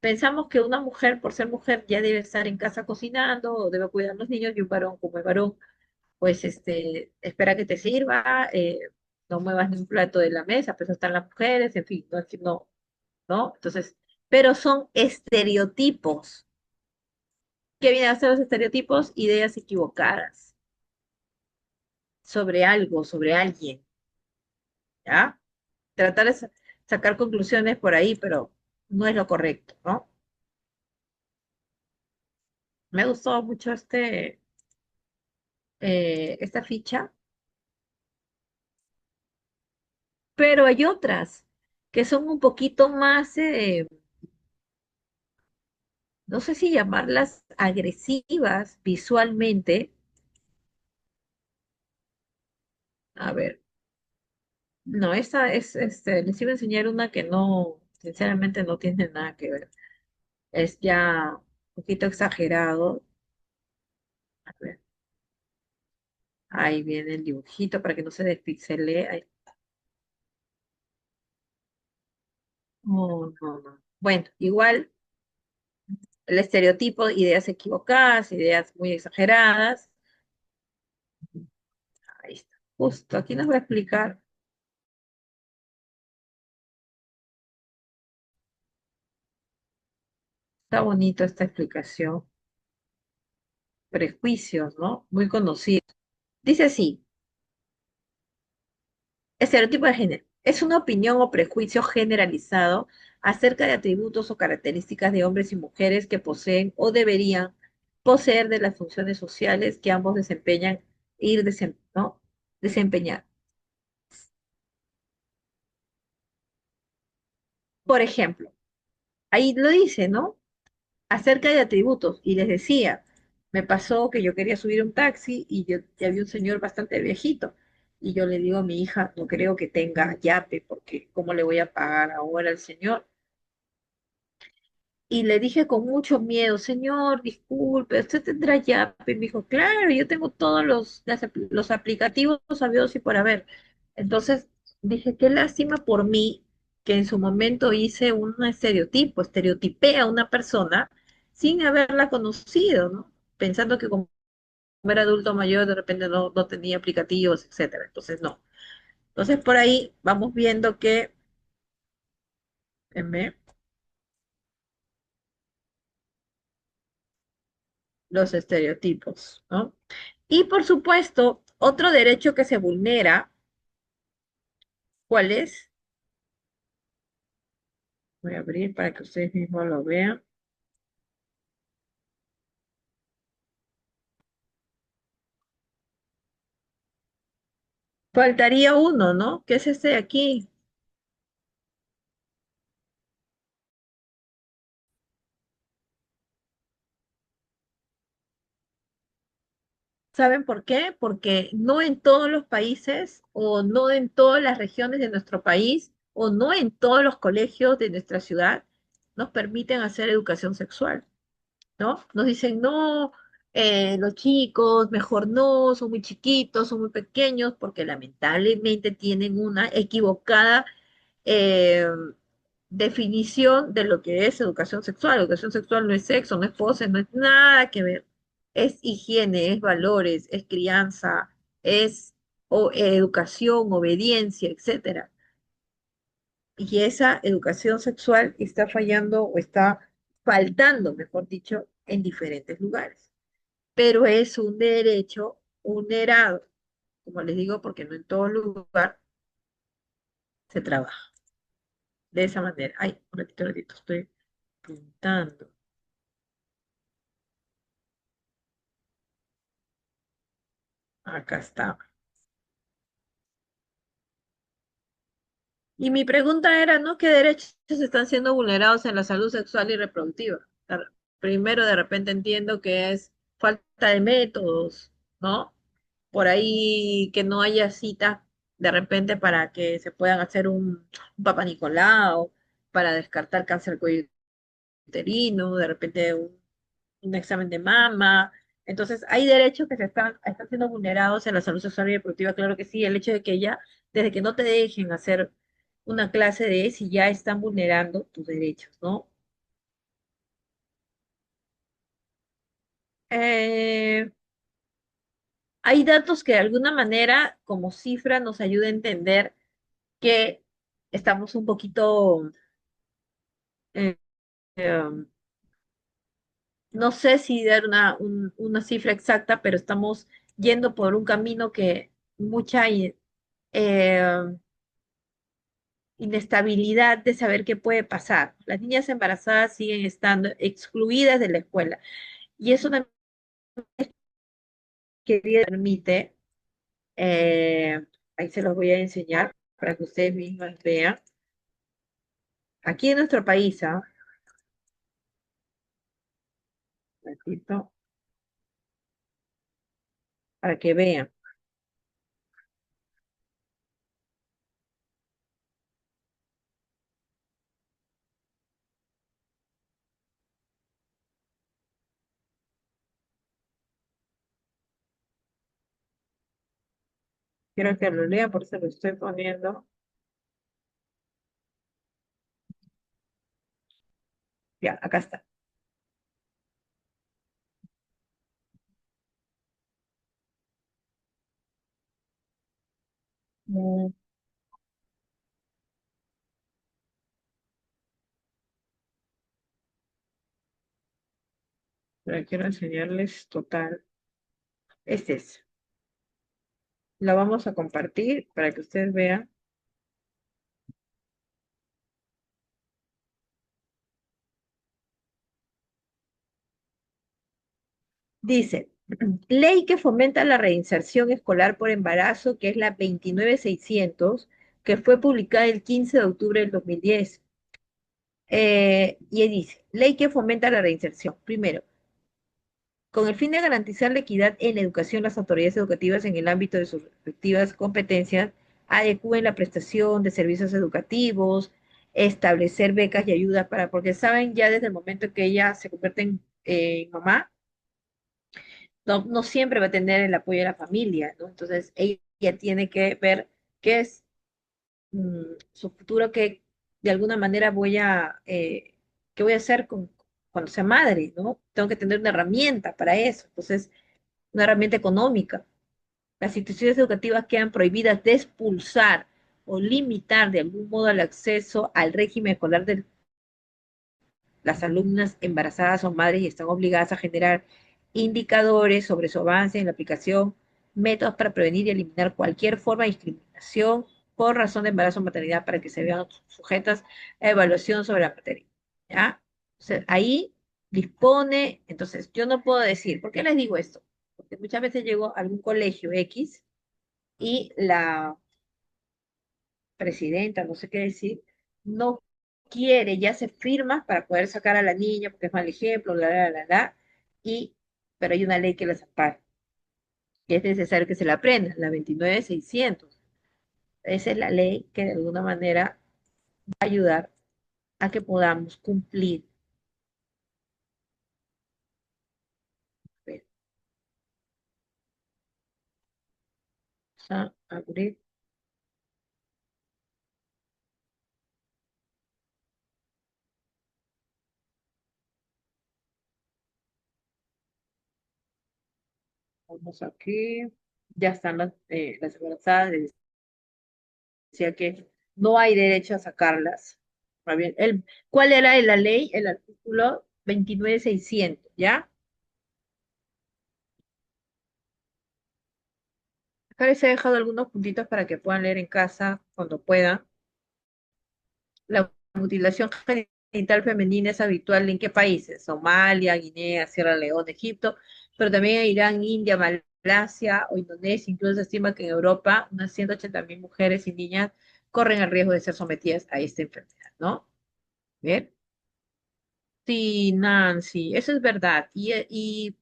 Pensamos que una mujer, por ser mujer, ya debe estar en casa cocinando o debe cuidar a los niños, y un varón, como es varón, pues espera que te sirva, no muevas ni un plato de la mesa, pues están las mujeres, en fin, no, no, ¿no? Entonces, pero son estereotipos. ¿Qué vienen a ser los estereotipos? Ideas equivocadas sobre algo, sobre alguien, ¿ya? Tratar de sacar conclusiones por ahí, pero no es lo correcto, ¿no? Me gustó mucho esta ficha, pero hay otras que son un poquito más, no sé si llamarlas agresivas visualmente. A ver, no, esta es, les iba a enseñar una que no, sinceramente no tiene nada que ver. Es ya un poquito exagerado. A ver, ahí viene el dibujito para que no se despixelee. No, no, no. Bueno, igual el estereotipo, ideas equivocadas, ideas muy exageradas. Ahí está. Justo aquí nos va a explicar. Está bonito esta explicación. Prejuicios, ¿no? Muy conocidos. Dice así, estereotipo de género. Es una opinión o prejuicio generalizado acerca de atributos o características de hombres y mujeres que poseen o deberían poseer de las funciones sociales que ambos desempeñan e ¿no? desempeñar. Por ejemplo, ahí lo dice, ¿no? Acerca de atributos, y les decía, me pasó que yo quería subir un taxi y había un señor bastante viejito, y yo le digo a mi hija, no creo que tenga yape, porque ¿cómo le voy a pagar ahora al señor? Y le dije con mucho miedo, señor, disculpe, ¿usted tendrá yape? Y me dijo, claro, yo tengo todos los aplicativos sabidos y por haber. Entonces dije, qué lástima por mí que en su momento hice un estereotipo, estereotipé a una persona sin haberla conocido, ¿no? Pensando que como era adulto mayor, de repente no tenía aplicativos, etcétera. Entonces, no. Entonces, por ahí vamos viendo que, ¿me? Los estereotipos, ¿no? Y por supuesto, otro derecho que se vulnera, ¿cuál es? Voy a abrir para que ustedes mismos lo vean. Faltaría uno, ¿no? ¿Qué es este de aquí? ¿Saben por qué? Porque no en todos los países o no en todas las regiones de nuestro país o no en todos los colegios de nuestra ciudad nos permiten hacer educación sexual. ¿No? Nos dicen, no, los chicos, mejor no, son muy chiquitos, son muy pequeños, porque lamentablemente tienen una equivocada eh, definición de lo que es educación sexual. Educación sexual no es sexo, no es pose, no es nada que ver. Es higiene, es valores, es crianza, es educación, obediencia, etcétera. Y esa educación sexual está fallando o está faltando, mejor dicho, en diferentes lugares. Pero es un derecho vulnerado, como les digo, porque no en todo lugar se trabaja de esa manera. Ay, un ratito, estoy pintando. Acá está. Y mi pregunta era, ¿no? ¿Qué derechos están siendo vulnerados en la salud sexual y reproductiva? Primero, de repente entiendo que es falta de métodos, ¿no? Por ahí que no haya citas de repente para que se puedan hacer un Papa Nicolau, para descartar cáncer cuello uterino, de repente un examen de mama. Entonces, hay derechos que están siendo vulnerados en la salud sexual y reproductiva, claro que sí, el hecho de que ya, desde que no te dejen hacer una clase de si ya están vulnerando tus derechos, ¿no? Eh, hay datos que de alguna manera, como cifra, nos ayuda a entender que estamos un poquito, eh, eh, no sé si dar una cifra exacta, pero estamos yendo por un camino que mucha inestabilidad de saber qué puede pasar. Las niñas embarazadas siguen estando excluidas de la escuela y eso también permite, eh, ahí se los voy a enseñar para que ustedes mismas vean. Aquí en nuestro país, ¿ah? Un ratito, para que vean. Quiero que lo lean, por eso lo estoy poniendo. Ya, acá está. Mm, Pero quiero enseñarles total. Este es. Lo vamos a compartir para que ustedes vean. Dice, ley que fomenta la reinserción escolar por embarazo, que es la 29600, que fue publicada el 15 de octubre del 2010. Y ahí dice, ley que fomenta la reinserción. Primero, con el fin de garantizar la equidad en la educación, las autoridades educativas en el ámbito de sus respectivas competencias adecúen la prestación de servicios educativos, establecer becas y ayudas para, porque saben ya desde el momento que ella se convierte en mamá, no siempre va a tener el apoyo de la familia, ¿no? Entonces ella tiene que ver qué es su futuro, que de alguna manera qué voy a hacer cuando sea madre, ¿no? Tengo que tener una herramienta para eso. Entonces, una herramienta económica. Las instituciones educativas quedan prohibidas de expulsar o limitar de algún modo el acceso al régimen escolar de las alumnas embarazadas o madres y están obligadas a generar indicadores sobre su avance en la aplicación, métodos para prevenir y eliminar cualquier forma de discriminación por razón de embarazo o maternidad para que se vean sujetas a evaluación sobre la materia. ¿Ya? O sea, ahí dispone, entonces yo no puedo decir, ¿por qué les digo esto? Porque muchas veces llego a algún colegio X y la presidenta, no sé qué decir, no quiere, ya hace firmas para poder sacar a la niña porque es mal ejemplo, y, pero hay una ley que las ampara, que es necesario que se la aprendan, la 29600. Esa es la ley que de alguna manera va a ayudar a que podamos cumplir. Vamos a abrir. Vamos aquí. Ya están las embarazadas. Decía que no hay derecho a sacarlas. Más bien, ¿cuál era la ley? El artículo 29600, ¿ya? Acá les he dejado algunos puntitos para que puedan leer en casa cuando puedan. La mutilación genital femenina es habitual ¿en qué países? Somalia, Guinea, Sierra Leona, Egipto, pero también en Irán, India, Malasia o Indonesia. Incluso se estima que en Europa unas 180.000 mujeres y niñas corren el riesgo de ser sometidas a esta enfermedad, ¿no? Bien. Sí, Nancy, eso es verdad. Y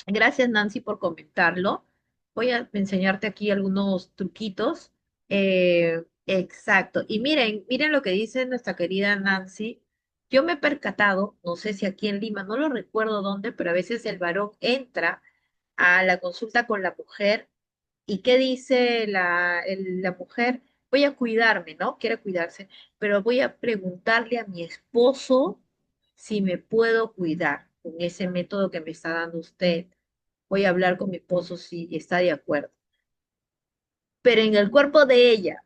gracias, Nancy, por comentarlo. Voy a enseñarte aquí algunos truquitos. Exacto. Y miren lo que dice nuestra querida Nancy. Yo me he percatado, no sé si aquí en Lima, no lo recuerdo dónde, pero a veces el varón entra a la consulta con la mujer. ¿Y qué dice la mujer? Voy a cuidarme, ¿no? Quiere cuidarse, pero voy a preguntarle a mi esposo si me puedo cuidar con ese método que me está dando usted. Voy a hablar con mi esposo si está de acuerdo. Pero en el cuerpo de ella,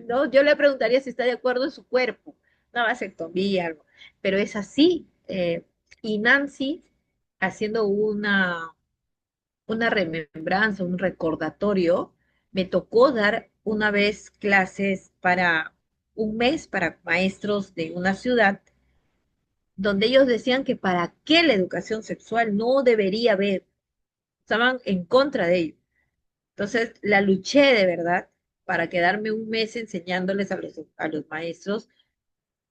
¿no? Yo le preguntaría si está de acuerdo en su cuerpo, una vasectomía, algo. Pero es así. Y Nancy, haciendo una remembranza, un recordatorio, me tocó dar una vez clases para un mes para maestros de una ciudad donde ellos decían que para qué la educación sexual no debería haber, estaban en contra de ello. Entonces la luché de verdad para quedarme un mes enseñándoles a los maestros,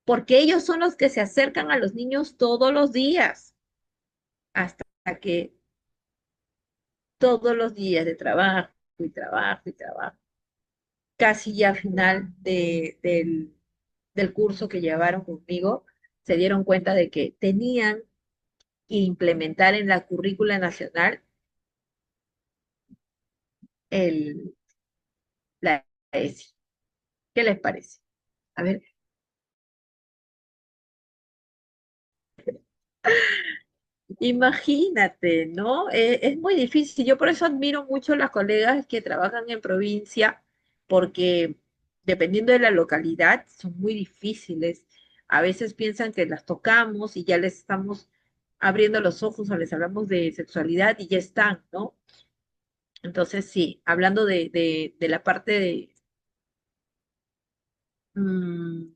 porque ellos son los que se acercan a los niños todos los días, hasta que todos los días de trabajo y trabajo y trabajo casi ya al final del curso que llevaron conmigo, se dieron cuenta de que tenían que implementar en la currícula nacional el, la ESI. ¿Qué les parece? A ver, imagínate, ¿no? Es muy difícil. Yo por eso admiro mucho a las colegas que trabajan en provincia, porque dependiendo de la localidad, son muy difíciles. A veces piensan que las tocamos y ya les estamos abriendo los ojos o les hablamos de sexualidad y ya están, ¿no? Entonces, sí, hablando de la parte mm,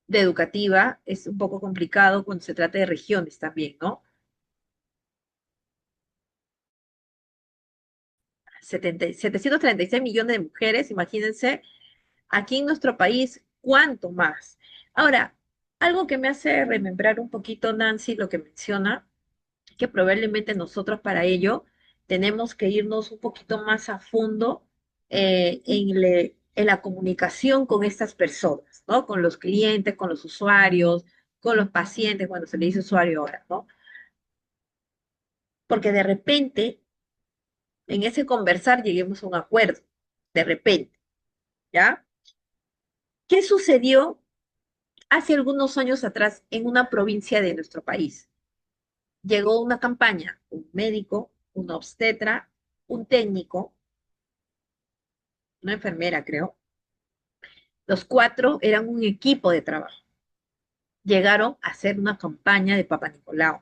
de educativa, es un poco complicado cuando se trata de regiones también, ¿no? 736 millones de mujeres, imagínense, aquí en nuestro país, ¿cuánto más? Ahora, algo que me hace remembrar un poquito, Nancy, lo que menciona, que probablemente nosotros para ello tenemos que irnos un poquito más a fondo en la comunicación con estas personas, ¿no? Con los clientes, con los usuarios, con los pacientes, cuando se le dice usuario ahora, ¿no? Porque de repente, en ese conversar, lleguemos a un acuerdo, de repente, ¿ya? ¿Qué sucedió hace algunos años atrás en una provincia de nuestro país? Llegó una campaña, un médico, una obstetra, un técnico, una enfermera, creo. Los cuatro eran un equipo de trabajo. Llegaron a hacer una campaña de Papa Nicolau.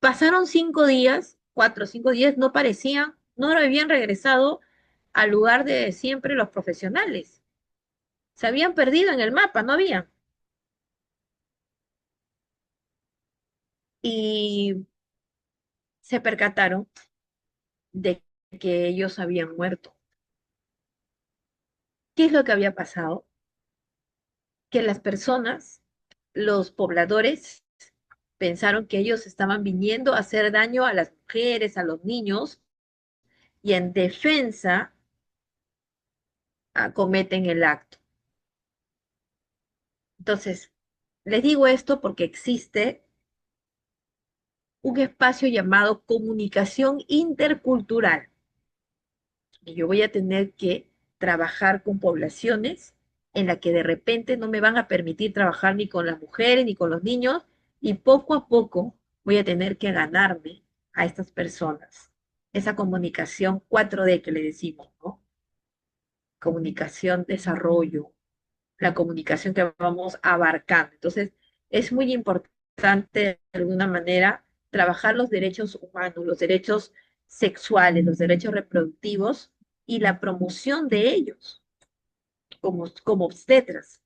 Pasaron 5 días, 4 o 5 días, no parecían, no habían regresado al lugar de siempre los profesionales. Se habían perdido en el mapa, no había. Y se percataron de que ellos habían muerto. ¿Qué es lo que había pasado? Que las personas, los pobladores, pensaron que ellos estaban viniendo a hacer daño a las mujeres, a los niños, y en defensa cometen el acto. Entonces, les digo esto porque existe un espacio llamado comunicación intercultural. Y yo voy a tener que trabajar con poblaciones en la que de repente no me van a permitir trabajar ni con las mujeres ni con los niños, y poco a poco voy a tener que ganarme a estas personas. Esa comunicación 4D que le decimos, ¿no? Comunicación, desarrollo, la comunicación que vamos abarcando. Entonces, es muy importante de alguna manera trabajar los derechos humanos, los derechos sexuales, los derechos reproductivos y la promoción de ellos como obstetras.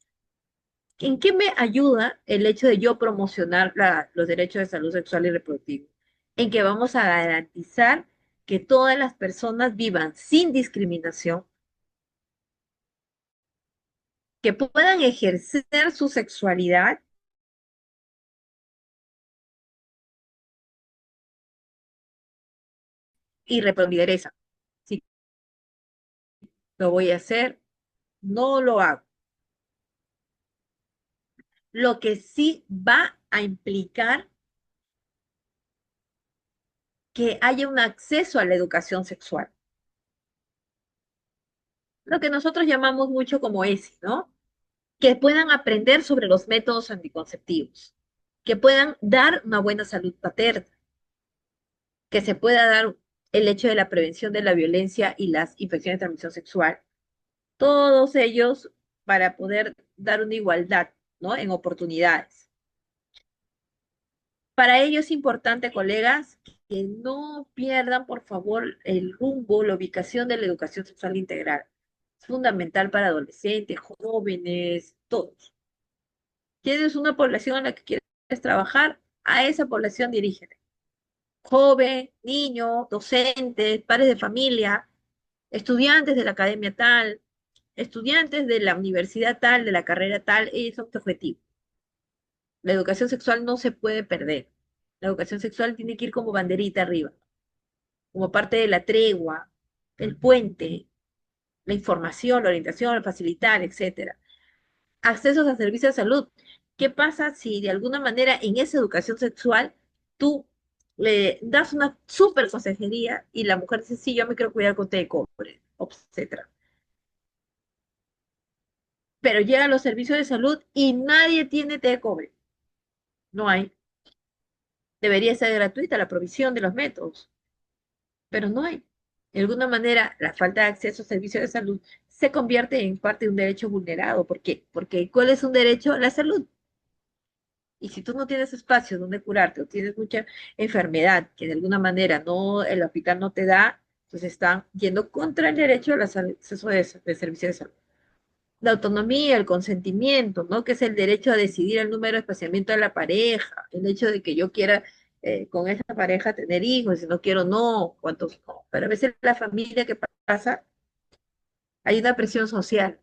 ¿En qué me ayuda el hecho de yo promocionar los derechos de salud sexual y reproductiva? En que vamos a garantizar que todas las personas vivan sin discriminación, que puedan ejercer su sexualidad y reproducir. Si lo voy a hacer, no lo hago. Lo que sí va a implicar que haya un acceso a la educación sexual. Lo que nosotros llamamos mucho como ESI, ¿no? Que puedan aprender sobre los métodos anticonceptivos, que puedan dar una buena salud paterna, que se pueda dar el hecho de la prevención de la violencia y las infecciones de transmisión sexual. Todos ellos para poder dar una igualdad, ¿no? En oportunidades. Para ello es importante, colegas, que no pierdan, por favor, el rumbo, la ubicación de la educación sexual integral. Es fundamental para adolescentes, jóvenes, todos. Tienes una población en la que quieres trabajar, a esa población dirígete. Joven, niño, docentes, padres de familia, estudiantes de la academia tal, estudiantes de la universidad tal, de la carrera tal, ese es tu objetivo. La educación sexual no se puede perder. La educación sexual tiene que ir como banderita arriba, como parte de la tregua, el puente, la información, la orientación, el facilitar, etcétera. Accesos a servicios de salud. ¿Qué pasa si de alguna manera en esa educación sexual tú le das una súper consejería y la mujer dice, sí, yo me quiero cuidar con té de cobre, etcétera? Pero llegan los servicios de salud y nadie tiene té de cobre. No hay. Debería ser gratuita la provisión de los métodos, pero no hay. De alguna manera, la falta de acceso a servicios de salud se convierte en parte de un derecho vulnerado. ¿Por qué? Porque ¿cuál es un derecho? La salud. Y si tú no tienes espacio donde curarte o tienes mucha enfermedad que de alguna manera no, el hospital no te da, entonces están yendo contra el derecho al acceso de servicios de salud. La autonomía, el consentimiento, ¿no? Que es el derecho a decidir el número de espaciamiento de la pareja, el hecho de que yo quiera con esa pareja tener hijos, si no quiero, no, cuántos no. Pero a veces la familia que pasa, hay una presión social.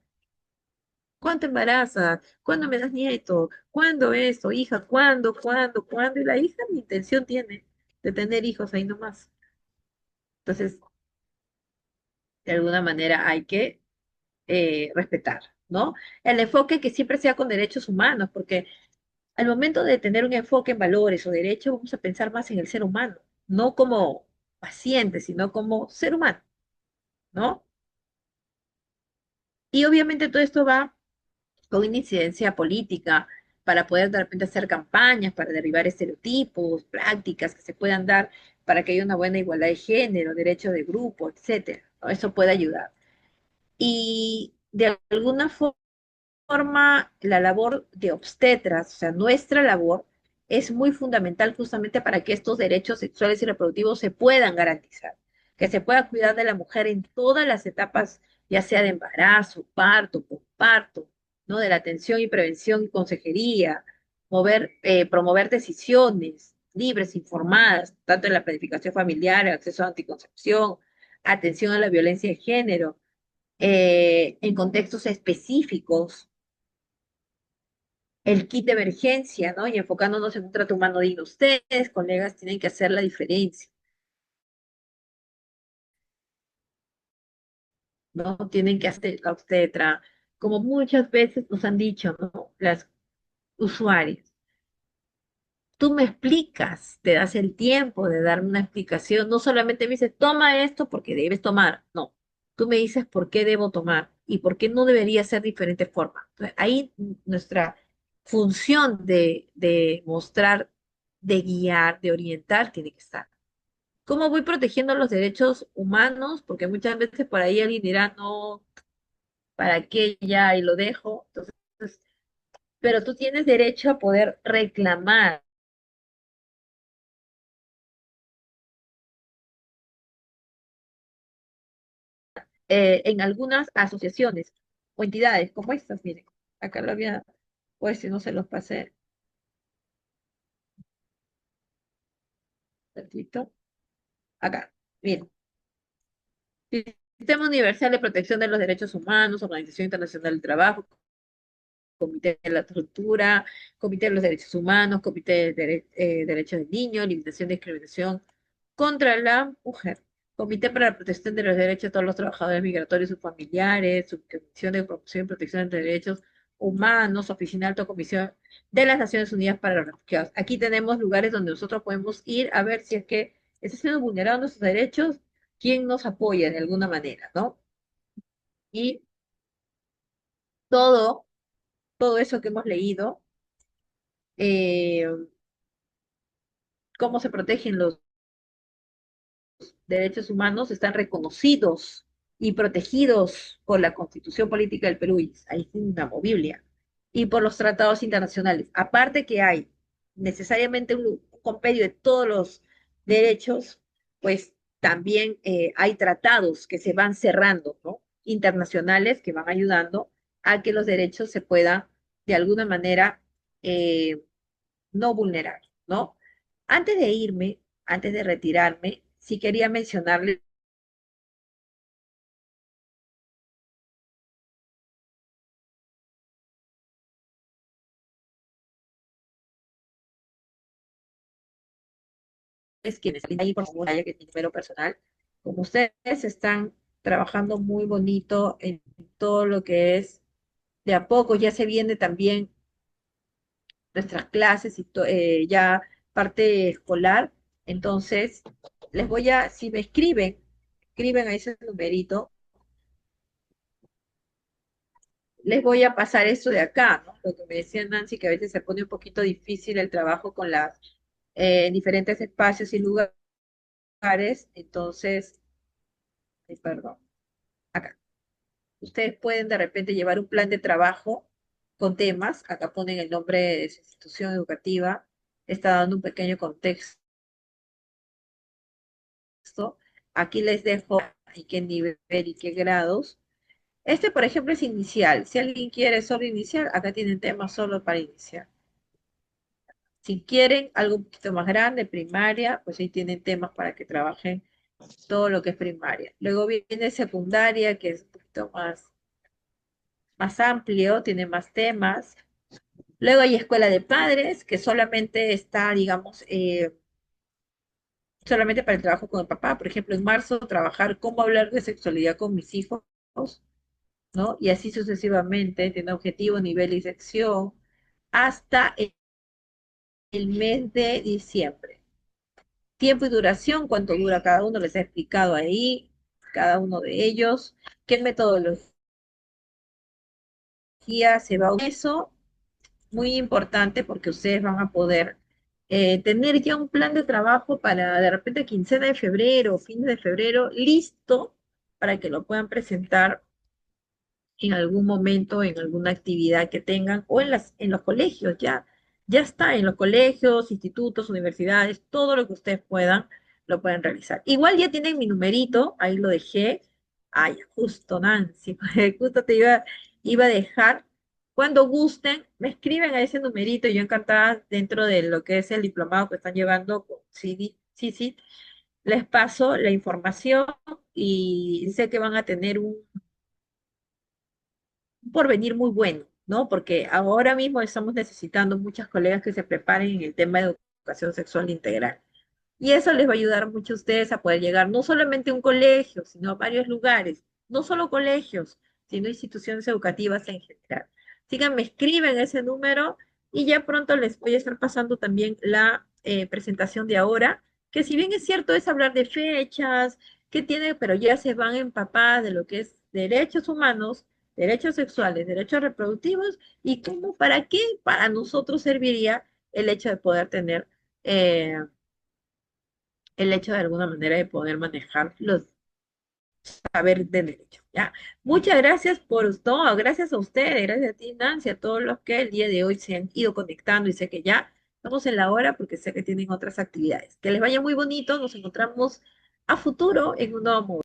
¿Cuánto embarazas? ¿Cuándo me das nieto? ¿Cuándo esto? Hija, ¿cuándo? ¿Cuándo? ¿Cuándo? Y la hija ni intención tiene de tener hijos ahí nomás. Entonces, de alguna manera hay que respetar, ¿no? El enfoque que siempre sea con derechos humanos, porque al momento de tener un enfoque en valores o derechos, vamos a pensar más en el ser humano, no como paciente, sino como ser humano, ¿no? Y obviamente todo esto va con una incidencia política para poder de repente hacer campañas, para derribar estereotipos, prácticas que se puedan dar para que haya una buena igualdad de género, derecho de grupo, etcétera, ¿no? Eso puede ayudar. Y de alguna forma, la labor de obstetras, o sea, nuestra labor, es muy fundamental justamente para que estos derechos sexuales y reproductivos se puedan garantizar, que se pueda cuidar de la mujer en todas las etapas, ya sea de embarazo, parto, posparto, ¿no? De la atención y prevención y consejería, promover decisiones libres, informadas, tanto en la planificación familiar, el acceso a anticoncepción, atención a la violencia de género, en contextos específicos, el kit de emergencia, ¿no? Y enfocándonos en un trato humano digno. Ustedes, colegas, tienen que hacer la diferencia, ¿no? Tienen que hacer la obstetra, como muchas veces nos han dicho, ¿no? Las usuarias. Tú me explicas, te das el tiempo de darme una explicación, no solamente me dices, toma esto porque debes tomar, no. Tú me dices por qué debo tomar y por qué no debería ser de diferente forma. Entonces, ahí nuestra función de mostrar, de guiar, de orientar, tiene que estar. ¿Cómo voy protegiendo los derechos humanos? Porque muchas veces por ahí alguien dirá, no, ¿para qué ya? Y lo dejo. Entonces, pero tú tienes derecho a poder reclamar en algunas asociaciones o entidades como estas, miren, acá lo había, pues si no se los pasé, tantito, acá, miren, Sistema Universal de Protección de los Derechos Humanos, Organización Internacional del Trabajo, Comité de la Tortura, Comité de los Derechos Humanos, Comité de Derechos del Niño, Limitación de Discriminación contra la Mujer, Comité para la Protección de los Derechos de todos los trabajadores migratorios y sus familiares, Subcomisión de Promoción y Protección de Derechos Humanos, Oficina Alta Comisión de las Naciones Unidas para los Refugiados. Aquí tenemos lugares donde nosotros podemos ir a ver si es que está siendo vulnerados nuestros derechos, quién nos apoya de alguna manera, ¿no? Y todo, todo eso que hemos leído, eh, cómo se protegen los derechos humanos están reconocidos y protegidos por la Constitución Política del Perú, y ahí es inamovible, y por los tratados internacionales. Aparte que hay necesariamente un compendio de todos los derechos, pues también hay tratados que se van cerrando, ¿no? Internacionales que van ayudando a que los derechos se puedan de alguna manera eh, no vulnerar, ¿no? Antes de irme, antes de retirarme, sí quería mencionarles quienes están ahí por favor, que es mi número personal, como ustedes están trabajando muy bonito en todo lo que es, de a poco ya se viene también nuestras clases y ya parte escolar, entonces les voy a, si me escriben a ese numerito, les voy a pasar eso de acá, ¿no? Lo que me decía Nancy, que a veces se pone un poquito difícil el trabajo con las diferentes espacios y lugares, entonces, perdón, acá. Ustedes pueden de repente llevar un plan de trabajo con temas, acá ponen el nombre de su institución educativa, está dando un pequeño contexto, aquí les dejo y qué nivel y qué grados. Este, por ejemplo, es inicial. Si alguien quiere solo inicial, acá tienen temas solo para iniciar. Si quieren algo un poquito más grande, primaria, pues ahí tienen temas para que trabajen todo lo que es primaria. Luego viene secundaria, que es un poquito más amplio, tiene más temas. Luego hay escuela de padres, que solamente está, digamos, solamente para el trabajo con el papá. Por ejemplo, en marzo, trabajar cómo hablar de sexualidad con mis hijos, ¿no? Y así sucesivamente, tiene objetivo, nivel y sección, hasta el mes de diciembre. Tiempo y duración, cuánto dura cada uno, les he explicado ahí, cada uno de ellos, qué metodología se va a usar. Eso, muy importante porque ustedes van a poder tener ya un plan de trabajo para de repente quincena de febrero, fines de febrero, listo para que lo puedan presentar en algún momento, en alguna actividad que tengan, o en los colegios, ya está, en los colegios, institutos, universidades, todo lo que ustedes puedan, lo pueden realizar. Igual ya tienen mi numerito, ahí lo dejé. Ay, justo Nancy, justo iba a dejar. Cuando gusten, me escriben a ese numerito, yo encantada dentro de lo que es el diplomado que están llevando con sí, les paso la información y sé que van a tener un porvenir muy bueno, ¿no? Porque ahora mismo estamos necesitando muchas colegas que se preparen en el tema de educación sexual integral. Y eso les va a ayudar mucho a ustedes a poder llegar no solamente a un colegio, sino a varios lugares, no solo colegios, sino instituciones educativas en general. Así que me escriben ese número y ya pronto les voy a estar pasando también la presentación de ahora, que si bien es cierto es hablar de fechas, que tiene, pero ya se van empapadas de lo que es derechos humanos, derechos sexuales, derechos reproductivos y cómo, para qué para nosotros serviría el hecho de poder tener el hecho de alguna manera de poder manejar los saber de derecho, ¿ya? Muchas gracias por todo, gracias a ustedes, gracias a ti, Nancy, a todos los que el día de hoy se han ido conectando y sé que ya estamos en la hora porque sé que tienen otras actividades. Que les vaya muy bonito, nos encontramos a futuro en un nuevo módulo.